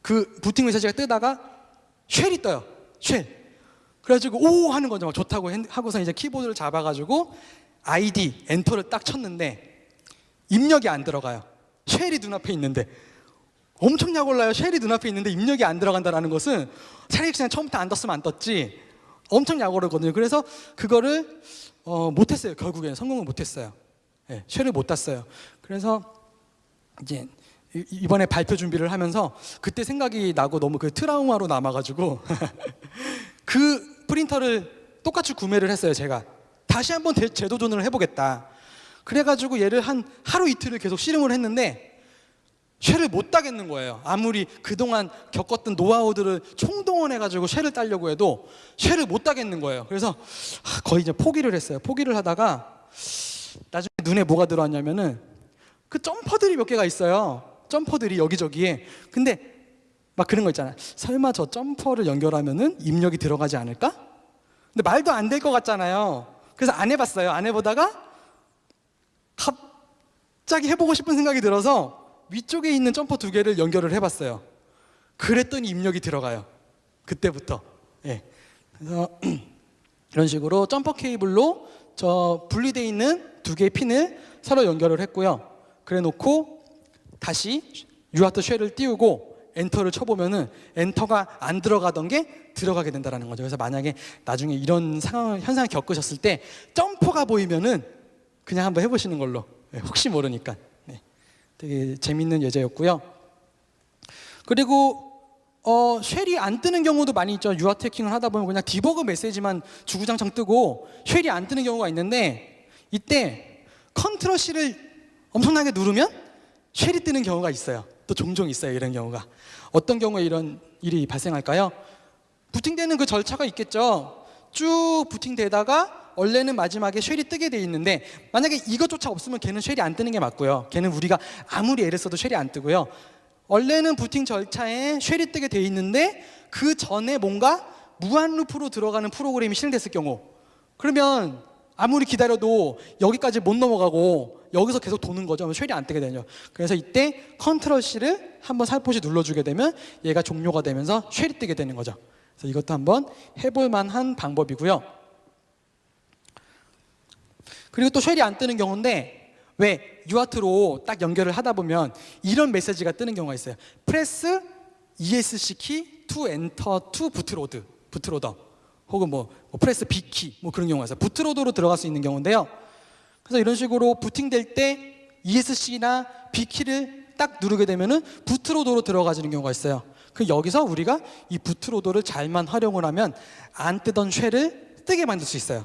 Speaker 1: 그 부팅 메시지가 뜨다가 쉘이 떠요. 쉘. 그래가지고 오 하는 거죠. 막 좋다고 하고서 이제 키보드를 잡아가지고 ID 엔터를 딱 쳤는데 입력이 안 들어가요. 쉘이 눈앞에 있는데 엄청 약 올라요. 쉘이 눈앞에 있는데 입력이 안 들어간다는 것은 차라리 그냥 처음부터 안 떴으면 안 떴지 엄청 약 오르거든요. 그래서 그거를 못했어요. 결국에는 성공을 못했어요. 네, 쉘을 못 땄어요. 그래서 이제 이번에 발표 준비를 하면서 그때 생각이 나고 너무 그 트라우마로 남아가지고 그 프린터를 똑같이 구매를 했어요. 제가 다시 한번 재도전을 해보겠다. 그래가지고 얘를 한 하루 이틀을 계속 실행을 했는데 쉘을 못 따겠는 거예요. 아무리 그동안 겪었던 노하우들을 총동원해가지고 쉘을 따려고 해도 쉘을 못 따겠는 거예요. 그래서 거의 이제 포기를 했어요. 포기를 하다가 나중에 눈에 뭐가 들어왔냐면은 그 점퍼들이 몇 개가 있어요. 점퍼들이 여기저기에. 근데 막 그런 거 있잖아요. 설마 저 점퍼를 연결하면은 입력이 들어가지 않을까? 근데 말도 안 될 것 같잖아요. 그래서 안 해봤어요. 안 해보다가 갑자기 해보고 싶은 생각이 들어서 위쪽에 있는 점퍼 2개를 연결을 해봤어요. 그랬더니 입력이 들어가요. 그때부터. 예. 그래서 이런 식으로 점퍼 케이블로 저 분리되어 있는 2개의 핀을 서로 연결을 했고요. 그래 놓고 다시 유아트 쉘을 띄우고 엔터를 쳐보면은 엔터가 안 들어가던 게 들어가게 된다는 거죠. 그래서 만약에 나중에 이런 현상을 겪으셨을 때 점퍼가 보이면은 그냥 한번 해보시는 걸로. 예, 혹시 모르니까. 되게 재밌는 예제였고요. 그리고 쉘이 안 뜨는 경우도 많이 있죠. 유아트 해킹을 하다 보면 그냥 디버그 메시지만 주구장창 뜨고 쉘이 안 뜨는 경우가 있는데 이때 컨트롤 C를 엄청나게 누르면 쉘이 뜨는 경우가 있어요. 또 종종 있어요. 이런 경우가. 어떤 경우에 이런 일이 발생할까요? 부팅되는 그 절차가 있겠죠. 쭉 부팅되다가 원래는 마지막에 쉘이 뜨게 돼 있는데 만약에 이것조차 없으면 걔는 쉘이 안 뜨는 게 맞고요. 걔는 우리가 아무리 애를 써도 쉘이 안 뜨고요. 원래는 부팅 절차에 쉘이 뜨게 돼 있는데 그 전에 뭔가 무한 루프로 들어가는 프로그램이 실행됐을 경우 그러면 아무리 기다려도 여기까지 못 넘어가고 여기서 계속 도는 거죠. 쉘이 안 뜨게 되죠. 그래서 이때 컨트롤 C를 한번 살포시 눌러주게 되면 얘가 종료가 되면서 쉘이 뜨게 되는 거죠. 그래서 이것도 한번 해볼 만한 방법이고요. 그리고 또 쉘이 안 뜨는 경우인데 왜 유아트로 딱 연결을 하다 보면 이런 메시지가 뜨는 경우가 있어요. Press ESC key to enter to bootloader 혹은 뭐 Press B key 뭐 그런 경우가 있어요. 부트로더로 들어갈 수 있는 경우인데요. 그래서 이런 식으로 부팅될 때 ESC나 B 키를 딱 누르게 되면은 부트로더로 들어가지는 경우가 있어요. 그 여기서 우리가 이 부트로더를 잘만 활용을 하면 안 뜨던 쉘을 뜨게 만들 수 있어요.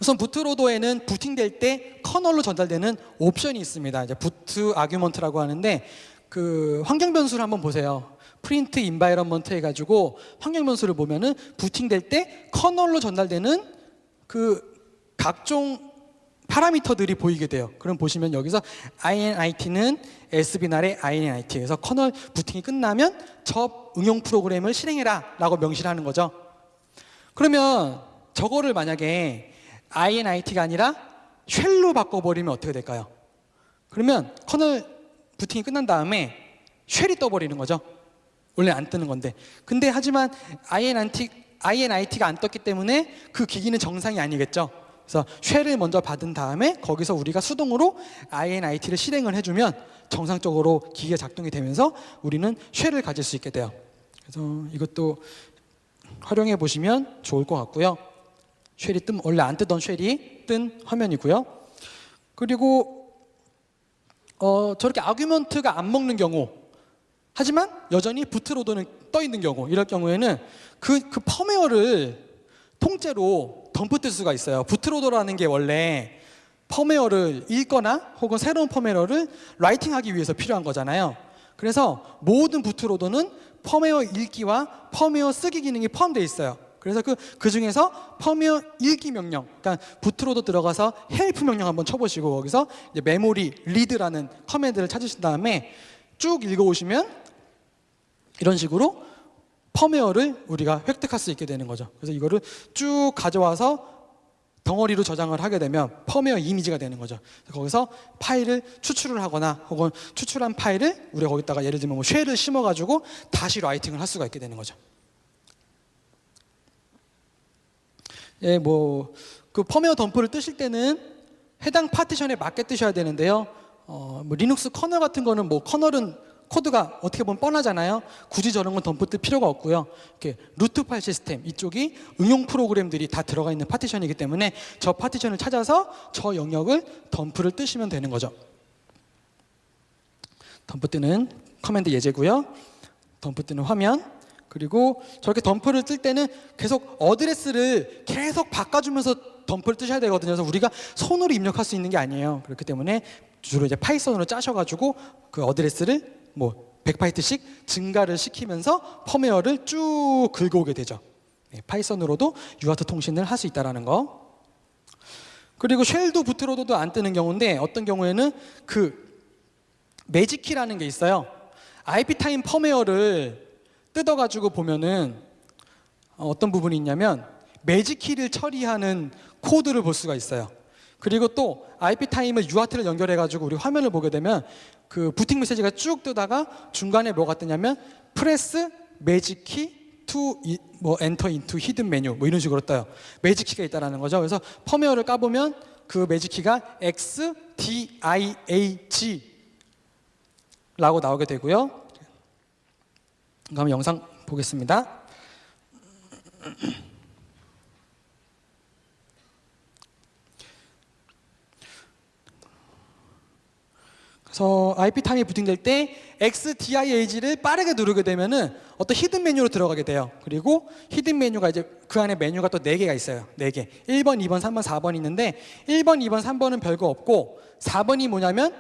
Speaker 1: 우선 부트로더에는 부팅될 때 커널로 전달되는 옵션이 있습니다. 이제 부트 아규먼트라고 하는데 그 환경 변수를 한번 보세요. 프린트 인바이런먼트 해가지고 환경 변수를 보면은 부팅될 때 커널로 전달되는 그 각종 파라미터들이 보이게 돼요. 그럼 보시면 여기서 init는 sbnar의 init에서 커널 부팅이 끝나면 저 응용 프로그램을 실행해라 라고 명시를 하는 거죠. 그러면 저거를 만약에 init가 아니라 쉘로 바꿔버리면 어떻게 될까요? 그러면 커널 부팅이 끝난 다음에 쉘이 떠버리는 거죠. 원래 안 뜨는 건데. 근데 하지만 init가 안 떴기 때문에 그 기기는 정상이 아니겠죠. 그래서 쉘을 먼저 받은 다음에 거기서 우리가 수동으로 init를 실행을 해주면 정상적으로 기계가 작동이 되면서 우리는 쉘을 가질 수 있게 돼요. 그래서 이것도 활용해 보시면 좋을 것 같고요. 쉘이 원래 안 뜨던 쉘이 뜬 화면이고요. 그리고 저렇게 아규먼트가 안 먹는 경우, 하지만 여전히 부트로더는 떠 있는 경우, 이럴 경우에는 그 펌웨어를 통째로 덤프 뜰 수가 있어요. 부트로더라는 게 원래 펌웨어를 읽거나 혹은 새로운 펌웨어를 라이팅하기 위해서 필요한 거잖아요. 그래서 모든 부트로더는 펌웨어 읽기와 펌웨어 쓰기 기능이 포함되어 있어요. 그래서 그 중에서 펌웨어 읽기 명령, 그러니까 부트로더 들어가서 헬프 명령 한번 쳐보시고 거기서 이제 메모리 리드라는 커맨드를 찾으신 다음에 쭉 읽어오시면 이런 식으로 펌웨어를 우리가 획득할 수 있게 되는 거죠. 그래서 이거를 쭉 가져와서 덩어리로 저장을 하게 되면 펌웨어 이미지가 되는 거죠. 거기서 파일을 추출을 하거나 혹은 추출한 파일을 우리가 거기다가 예를 들면 뭐 쉘을 심어가지고 다시 라이팅을 할 수가 있게 되는 거죠. 예, 뭐 그 펌웨어 덤프를 뜨실 때는 해당 파티션에 맞게 뜨셔야 되는데요. 뭐 리눅스 커널 같은 거는 뭐 커널은 코드가 어떻게 보면 뻔하잖아요. 굳이 저런 건 덤프 뜰 필요가 없고요. 이렇게 루트 파일 시스템 이쪽이 응용 프로그램들이 다 들어가 있는 파티션이기 때문에 저 파티션을 찾아서 저 영역을 덤프를 뜨시면 되는 거죠. 덤프 뜨는 커맨드 예제고요. 덤프 뜨는 화면. 그리고 저렇게 덤프를 뜰 때는 계속 어드레스를 계속 바꿔주면서 덤프를 뜨셔야 되거든요. 그래서 우리가 손으로 입력할 수 있는 게 아니에요. 그렇기 때문에 주로 이제 파이썬으로 짜셔가지고 그 어드레스를 뭐 100바이트씩 증가를 시키면서 펌웨어를 쭉 긁어오게 되죠. 파이썬으로도 UART 통신을 할 수 있다는 거. 그리고 쉘도 부트로더도 안 뜨는 경우인데 어떤 경우에는 그 매직키라는 게 있어요. IP타임 펌웨어를 뜯어가지고 보면은 어떤 부분이 있냐면 매직키를 처리하는 코드를 볼 수가 있어요. 그리고 또 IP타임을 UART를 연결해가지고 우리 화면을 보게 되면 그 부팅 메시지가 쭉 뜨다가 중간에 뭐가 뜨냐면 프레스 매직키 to 뭐 엔터 인투 히든 메뉴 뭐 이런 식으로 떠요. 매직키가 있다라는 거죠. 그래서 펌웨어를 까보면 그 매직키가 XDIAG 라고 나오게 되고요. 그럼 영상 보겠습니다. 그래서 IP타임이 부팅될 때 XDIAG를 빠르게 누르게 되면은 어떤 히든 메뉴로 들어가게 돼요. 그리고 히든 메뉴가 이제 그 안에 메뉴가 또 4개가 있어요. 4개. 1번, 2번, 3번, 4번 있는데 1번, 2번, 3번은 별거 없고 4번이 뭐냐면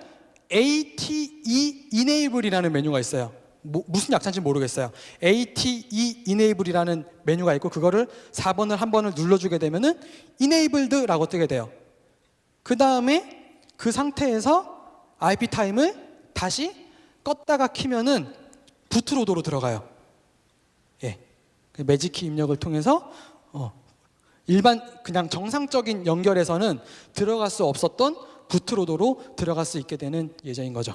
Speaker 1: ATE Enable이라는 메뉴가 있어요. 무슨 약자인지 모르겠어요. ATE Enable이라는 메뉴가 있고 그거를 4번을 한 번을 눌러주게 되면은 Enabled라고 뜨게 돼요. 그 다음에 그 상태에서 IP타임을 다시 껐다가 키면은 부트로더로 들어가요. 예, 매직키 입력을 통해서 일반 그냥 정상적인 연결에서는 들어갈 수 없었던 부트로더로 들어갈 수 있게 되는 예정인 거죠.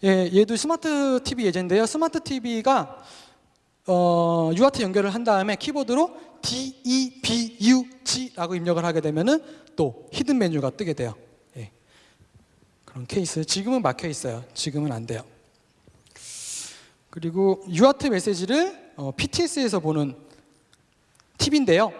Speaker 1: 예, 얘도 스마트 TV 예제인데요. 스마트 TV가 UART 연결을 한 다음에 키보드로 DEBUG라고 입력을 하게 되면은 또 히든 메뉴가 뜨게 돼요. 예. 그런 케이스. 지금은 막혀 있어요. 지금은 안 돼요. 그리고 UART 메시지를 PTS에서 보는 팁인데요.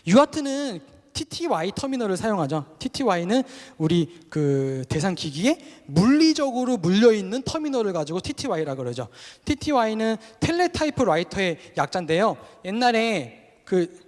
Speaker 1: UART는 TTY 터미널을 사용하죠. TTY는 우리 그 대상 기기에 물리적으로 물려 있는 터미널을 가지고 TTY라고 그러죠. TTY는 텔레타이프 라이터의 약자인데요. 옛날에 그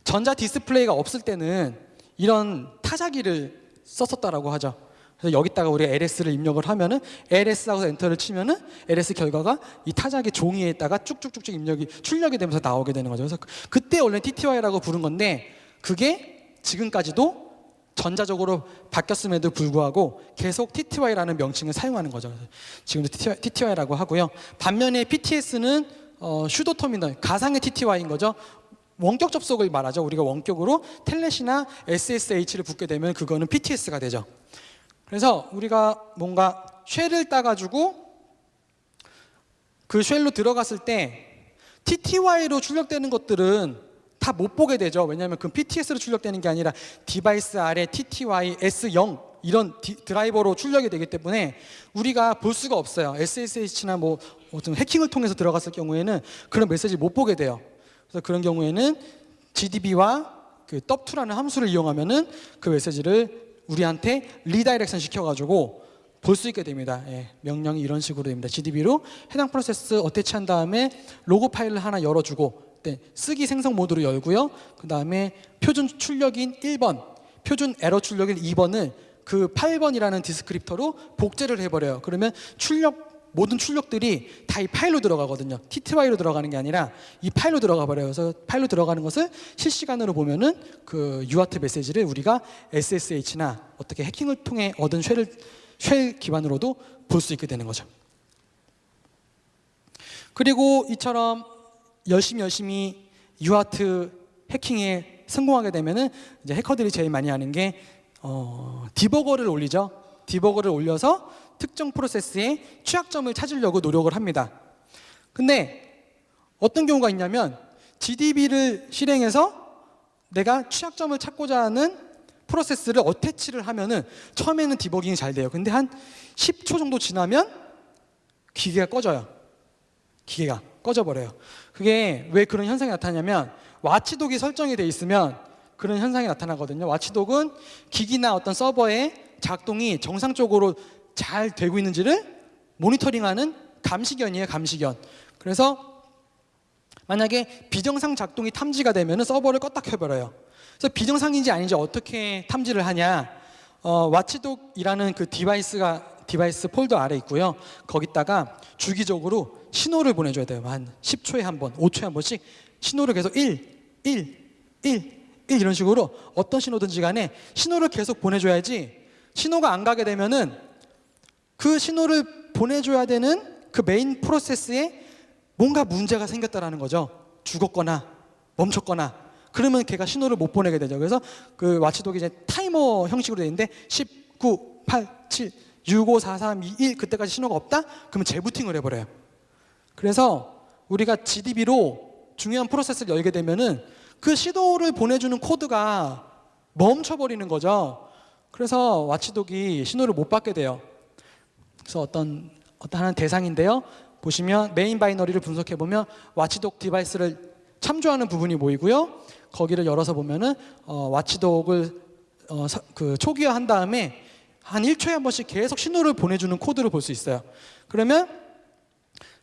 Speaker 1: 전자 디스플레이가 없을 때는 이런 타자기를 썼었다라고 하죠. 그래서 여기다가 우리가 LS를 입력을 하면은 LS하고 엔터를 치면은 LS 결과가 이 타자기 종이에다가 쭉쭉쭉쭉 입력이 출력이 되면서 나오게 되는 거죠. 그래서 그때 원래 TTY라고 부른 건데 그게 지금까지도 전자적으로 바뀌었음에도 불구하고 계속 TTY라는 명칭을 사용하는 거죠. 지금도 TTY라고 하고요. 반면에 PTS는 슈도 터미널, 가상의 TTY인 거죠. 원격 접속을 말하죠. 우리가 원격으로 텔넷이나 SSH를 붙게 되면 그거는 PTS가 되죠. 그래서 우리가 뭔가 쉘을 따가지고 그 쉘로 들어갔을 때 TTY로 출력되는 것들은 다 못 보게 되죠. 왜냐하면 그 PTS로 출력되는 게 아니라 디바이스 아래 TTY S0 이런 드라이버로 출력이 되기 때문에 우리가 볼 수가 없어요. SSH나 뭐 어떤 해킹을 통해서 들어갔을 경우에는 그런 메시지 못 보게 돼요. 그래서 그런 경우에는 GDB와 그 떡2라는 함수를 이용하면은 그 메시지를 우리한테 리다이렉션 시켜가지고 볼 수 있게 됩니다. 예, 명령이 이런 식으로 됩니다. GDB로 해당 프로세스 어태치한 다음에 로그 파일을 하나 열어주고 쓰기 생성 모드로 열고요. 그 다음에 표준 출력인 1번, 표준 에러 출력인 2번을 그 8번이라는 디스크립터로 복제를 해버려요. 그러면 모든 출력들이 다 이 파일로 들어가거든요. TTY로 들어가는 게 아니라 이 파일로 들어가 버려요. 그래서 파일로 들어가는 것을 실시간으로 보면은 그 UART 메시지를 우리가 SSH나 어떻게 해킹을 통해 얻은 쉘 기반으로도 볼 수 있게 되는 거죠. 그리고 이처럼 열심히 UART 해킹에 성공하게 되면은 이제 해커들이 제일 많이 하는 게 디버거를 올리죠. 디버거를 올려서 특정 프로세스의 취약점을 찾으려고 노력을 합니다. 근데 어떤 경우가 있냐면 GDB를 실행해서 내가 취약점을 찾고자 하는 프로세스를 어태치를 하면은 처음에는 디버깅이 잘 돼요. 근데 한 10초 정도 지나면 기계가 꺼져요. 기계가 꺼져버려요. 그게 왜 그런 현상이 나타나냐면 와치독이 설정이 돼 있으면 그런 현상이 나타나거든요. 와치독은 기기나 어떤 서버의 작동이 정상적으로 잘 되고 있는지를 모니터링하는 감시견이에요. 감시견. 그래서 만약에 비정상 작동이 탐지가 되면 서버를 껐다 켜버려요. 그래서 비정상인지 아닌지 어떻게 탐지를 하냐. 와치독이라는 그 디바이스 폴더 아래 있고요. 거기다가 주기적으로 신호를 보내줘야 돼요. 한 10초에 한 번, 5초에 한 번씩 신호를 계속 1 이런 식으로 어떤 신호든지 간에 신호를 계속 보내줘야지 신호가 안 가게 되면은 그 신호를 보내줘야 되는 그 메인 프로세스에 뭔가 문제가 생겼다라는 거죠. 죽었거나 멈췄거나 그러면 걔가 신호를 못 보내게 되죠. 그래서 그 와치독이 이제 타이머 형식으로 되어 있는데 10, 9, 8, 7, 6, 5, 4, 3, 2, 1 그때까지 신호가 없다? 그러면 재부팅을 해버려요. 그래서 우리가 GDB로 중요한 프로세스를 열게 되면은 그 신호를 보내주는 코드가 멈춰버리는 거죠. 그래서 와치독이 신호를 못 받게 돼요. 그래서 어떤 하나는 대상인데요. 보시면 메인 바이너리를 분석해 보면 와치독 디바이스를 참조하는 부분이 보이고요. 거기를 열어서 보면은 와치독을 초기화한 다음에 한 1초에 한 번씩 계속 신호를 보내주는 코드를 볼 수 있어요. 그러면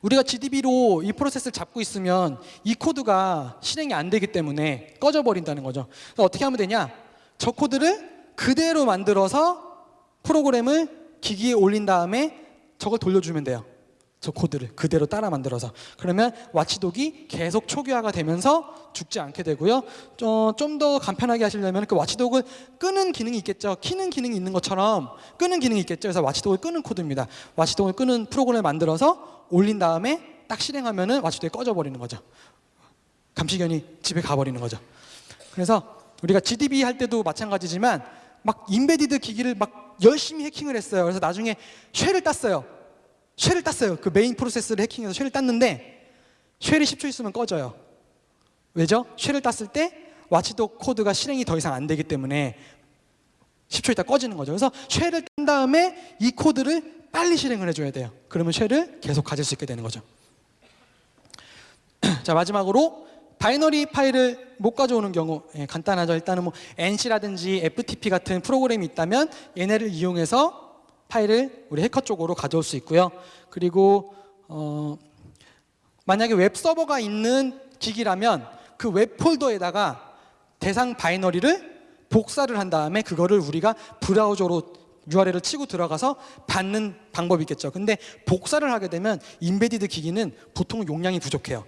Speaker 1: 우리가 GDB로 이 프로세스를 잡고 있으면 이 코드가 실행이 안 되기 때문에 꺼져버린다는 거죠. 그래서 어떻게 하면 되냐? 저 코드를 그대로 만들어서 프로그램을 기기에 올린 다음에 저걸 돌려주면 돼요. 저 코드를 그대로 따라 만들어서. 그러면 와치독이 계속 초기화가 되면서 죽지 않게 되고요. 좀 더 간편하게 하시려면 그 와치독을 끄는 기능이 있겠죠. 키는 기능이 있는 것처럼 끄는 기능이 있겠죠. 그래서 와치독을 끄는 코드입니다. 와치독을 끄는 프로그램을 만들어서 올린 다음에 딱 실행하면은 와치독이 꺼져버리는 거죠. 감시견이 집에 가버리는 거죠. 그래서 우리가 GDB 할 때도 마찬가지지만 막 인베디드 기기를 막 열심히 해킹을 했어요. 그래서 나중에 쉘을 땄어요. 그 메인 프로세스를 해킹해서 쉘을 땄는데 쉘이 10초 있으면 꺼져요. 왜죠? 쉘을 땄을 때 와치독 코드가 실행이 더 이상 안 되기 때문에 10초 있다 꺼지는 거죠. 그래서 쉘을 딴 다음에 이 코드를 빨리 실행을 해줘야 돼요. 그러면 쉘을 계속 가질 수 있게 되는 거죠. 자, 마지막으로 바이너리 파일을 못 가져오는 경우, 간단하죠. 일단은 뭐 NC라든지 FTP 같은 프로그램이 있다면 얘네를 이용해서 파일을 우리 해커 쪽으로 가져올 수 있고요. 그리고 만약에 웹 서버가 있는 기기라면 그 웹 폴더에다가 대상 바이너리를 복사를 한 다음에 그거를 우리가 브라우저로 URL을 치고 들어가서 받는 방법이 있겠죠. 근데 복사를 하게 되면 인베디드 기기는 보통 용량이 부족해요.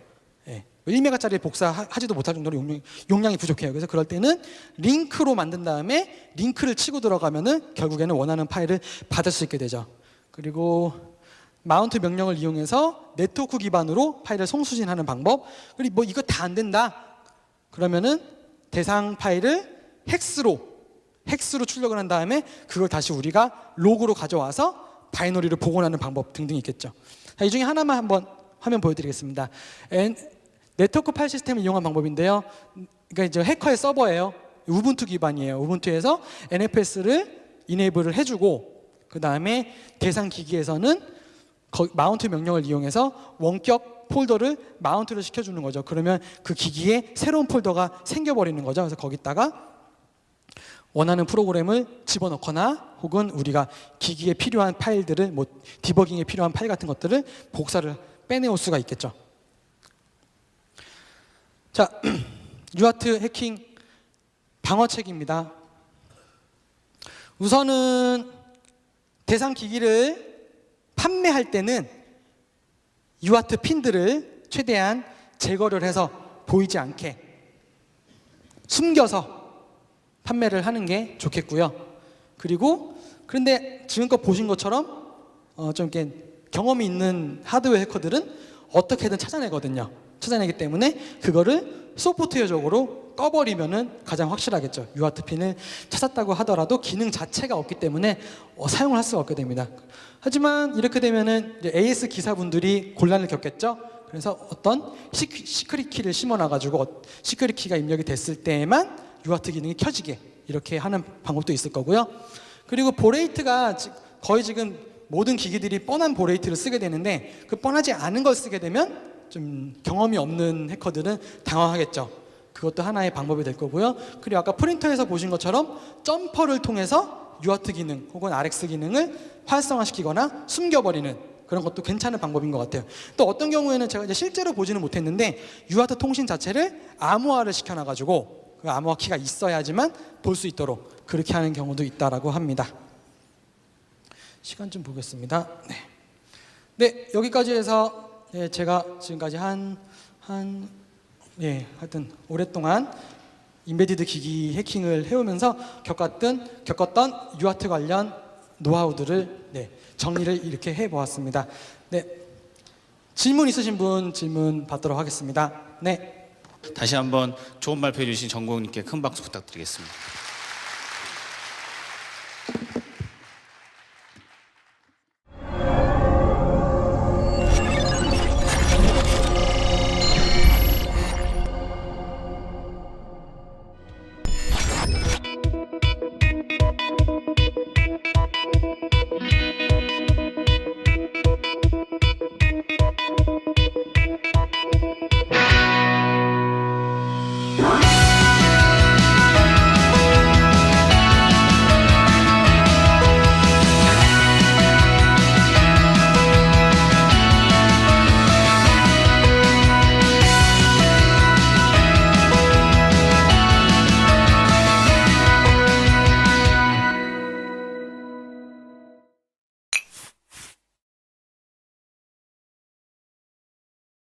Speaker 1: 1메가짜리 복사하지도 못할 정도로 용량이 부족해요. 그래서 그럴 때는 링크로 만든 다음에 링크를 치고 들어가면은 결국에는 원하는 파일을 받을 수 있게 되죠. 그리고 마운트 명령을 이용해서 네트워크 기반으로 파일을 송수신하는 방법. 그리고 뭐 이거 다 안 된다. 그러면은 대상 파일을 헥스로 출력을 한 다음에 그걸 다시 우리가 로그로 가져와서 바이너리를 복원하는 방법 등등 있겠죠. 자, 이 중에 하나만 한번 화면 보여드리겠습니다. 네트워크 파일 시스템을 이용한 방법인데요. 그러니까 이제 해커의 서버예요. 우분투 기반이에요. 우분투에서 NFS를 이네이블을 해주고 그 다음에 대상 기기에서는 마운트 명령을 이용해서 원격 폴더를 마운트를 시켜주는 거죠. 그러면 그 기기에 새로운 폴더가 생겨버리는 거죠. 그래서 거기다가 원하는 프로그램을 집어넣거나 혹은 우리가 기기에 필요한 파일들을 뭐 디버깅에 필요한 파일 같은 것들을 복사를 빼내올 수가 있겠죠. 자, 유아트 해킹 방어책입니다. 우선은 대상 기기를 판매할 때는 유아트 핀들을 최대한 제거를 해서 보이지 않게 숨겨서 판매를 하는 게 좋겠고요. 그리고 그런데 지금껏 보신 것처럼 좀 이렇게 경험이 있는 하드웨어 해커들은 어떻게든 찾아내거든요. 찾아내기 때문에 그거를 소프트웨어적으로 꺼버리면은 가장 확실하겠죠. 유아트 핀을 찾았다고 하더라도 기능 자체가 없기 때문에 사용을 할 수가 없게 됩니다. 하지만 이렇게 되면은 이제 AS 기사분들이 곤란을 겪겠죠. 그래서 어떤 시크릿 키를 심어놔가지고 시크릿 키가 입력이 됐을 때에만 유아트 기능이 켜지게 이렇게 하는 방법도 있을 거고요. 그리고 보레이트가 거의 지금 모든 기기들이 뻔한 보레이트를 쓰게 되는데 그 뻔하지 않은 걸 쓰게 되면 좀 경험이 없는 해커들은 당황하겠죠. 그것도 하나의 방법이 될 거고요. 그리고 아까 프린터에서 보신 것처럼 점퍼를 통해서 유아트 기능 혹은 RX 기능을 활성화시키거나 숨겨버리는 그런 것도 괜찮은 방법인 것 같아요. 또 어떤 경우에는 제가 이제 실제로 보지는 못했는데 유아트 통신 자체를 암호화를 시켜놔가지고 그 암호화 키가 있어야지만 볼 수 있도록 그렇게 하는 경우도 있다라고 합니다. 시간 좀 보겠습니다. 네, 여기까지 해서 제가 지금까지 하여튼 오랫동안 인베디드 기기 해킹을 해오면서 겪었던 유아트 관련 노하우들을 정리를 이렇게 해보았습니다. 네, 질문 있으신 분 질문 받도록 하겠습니다. 네.
Speaker 2: 다시 한번 좋은 발표 해주신 전공님께 큰 박수 부탁드리겠습니다.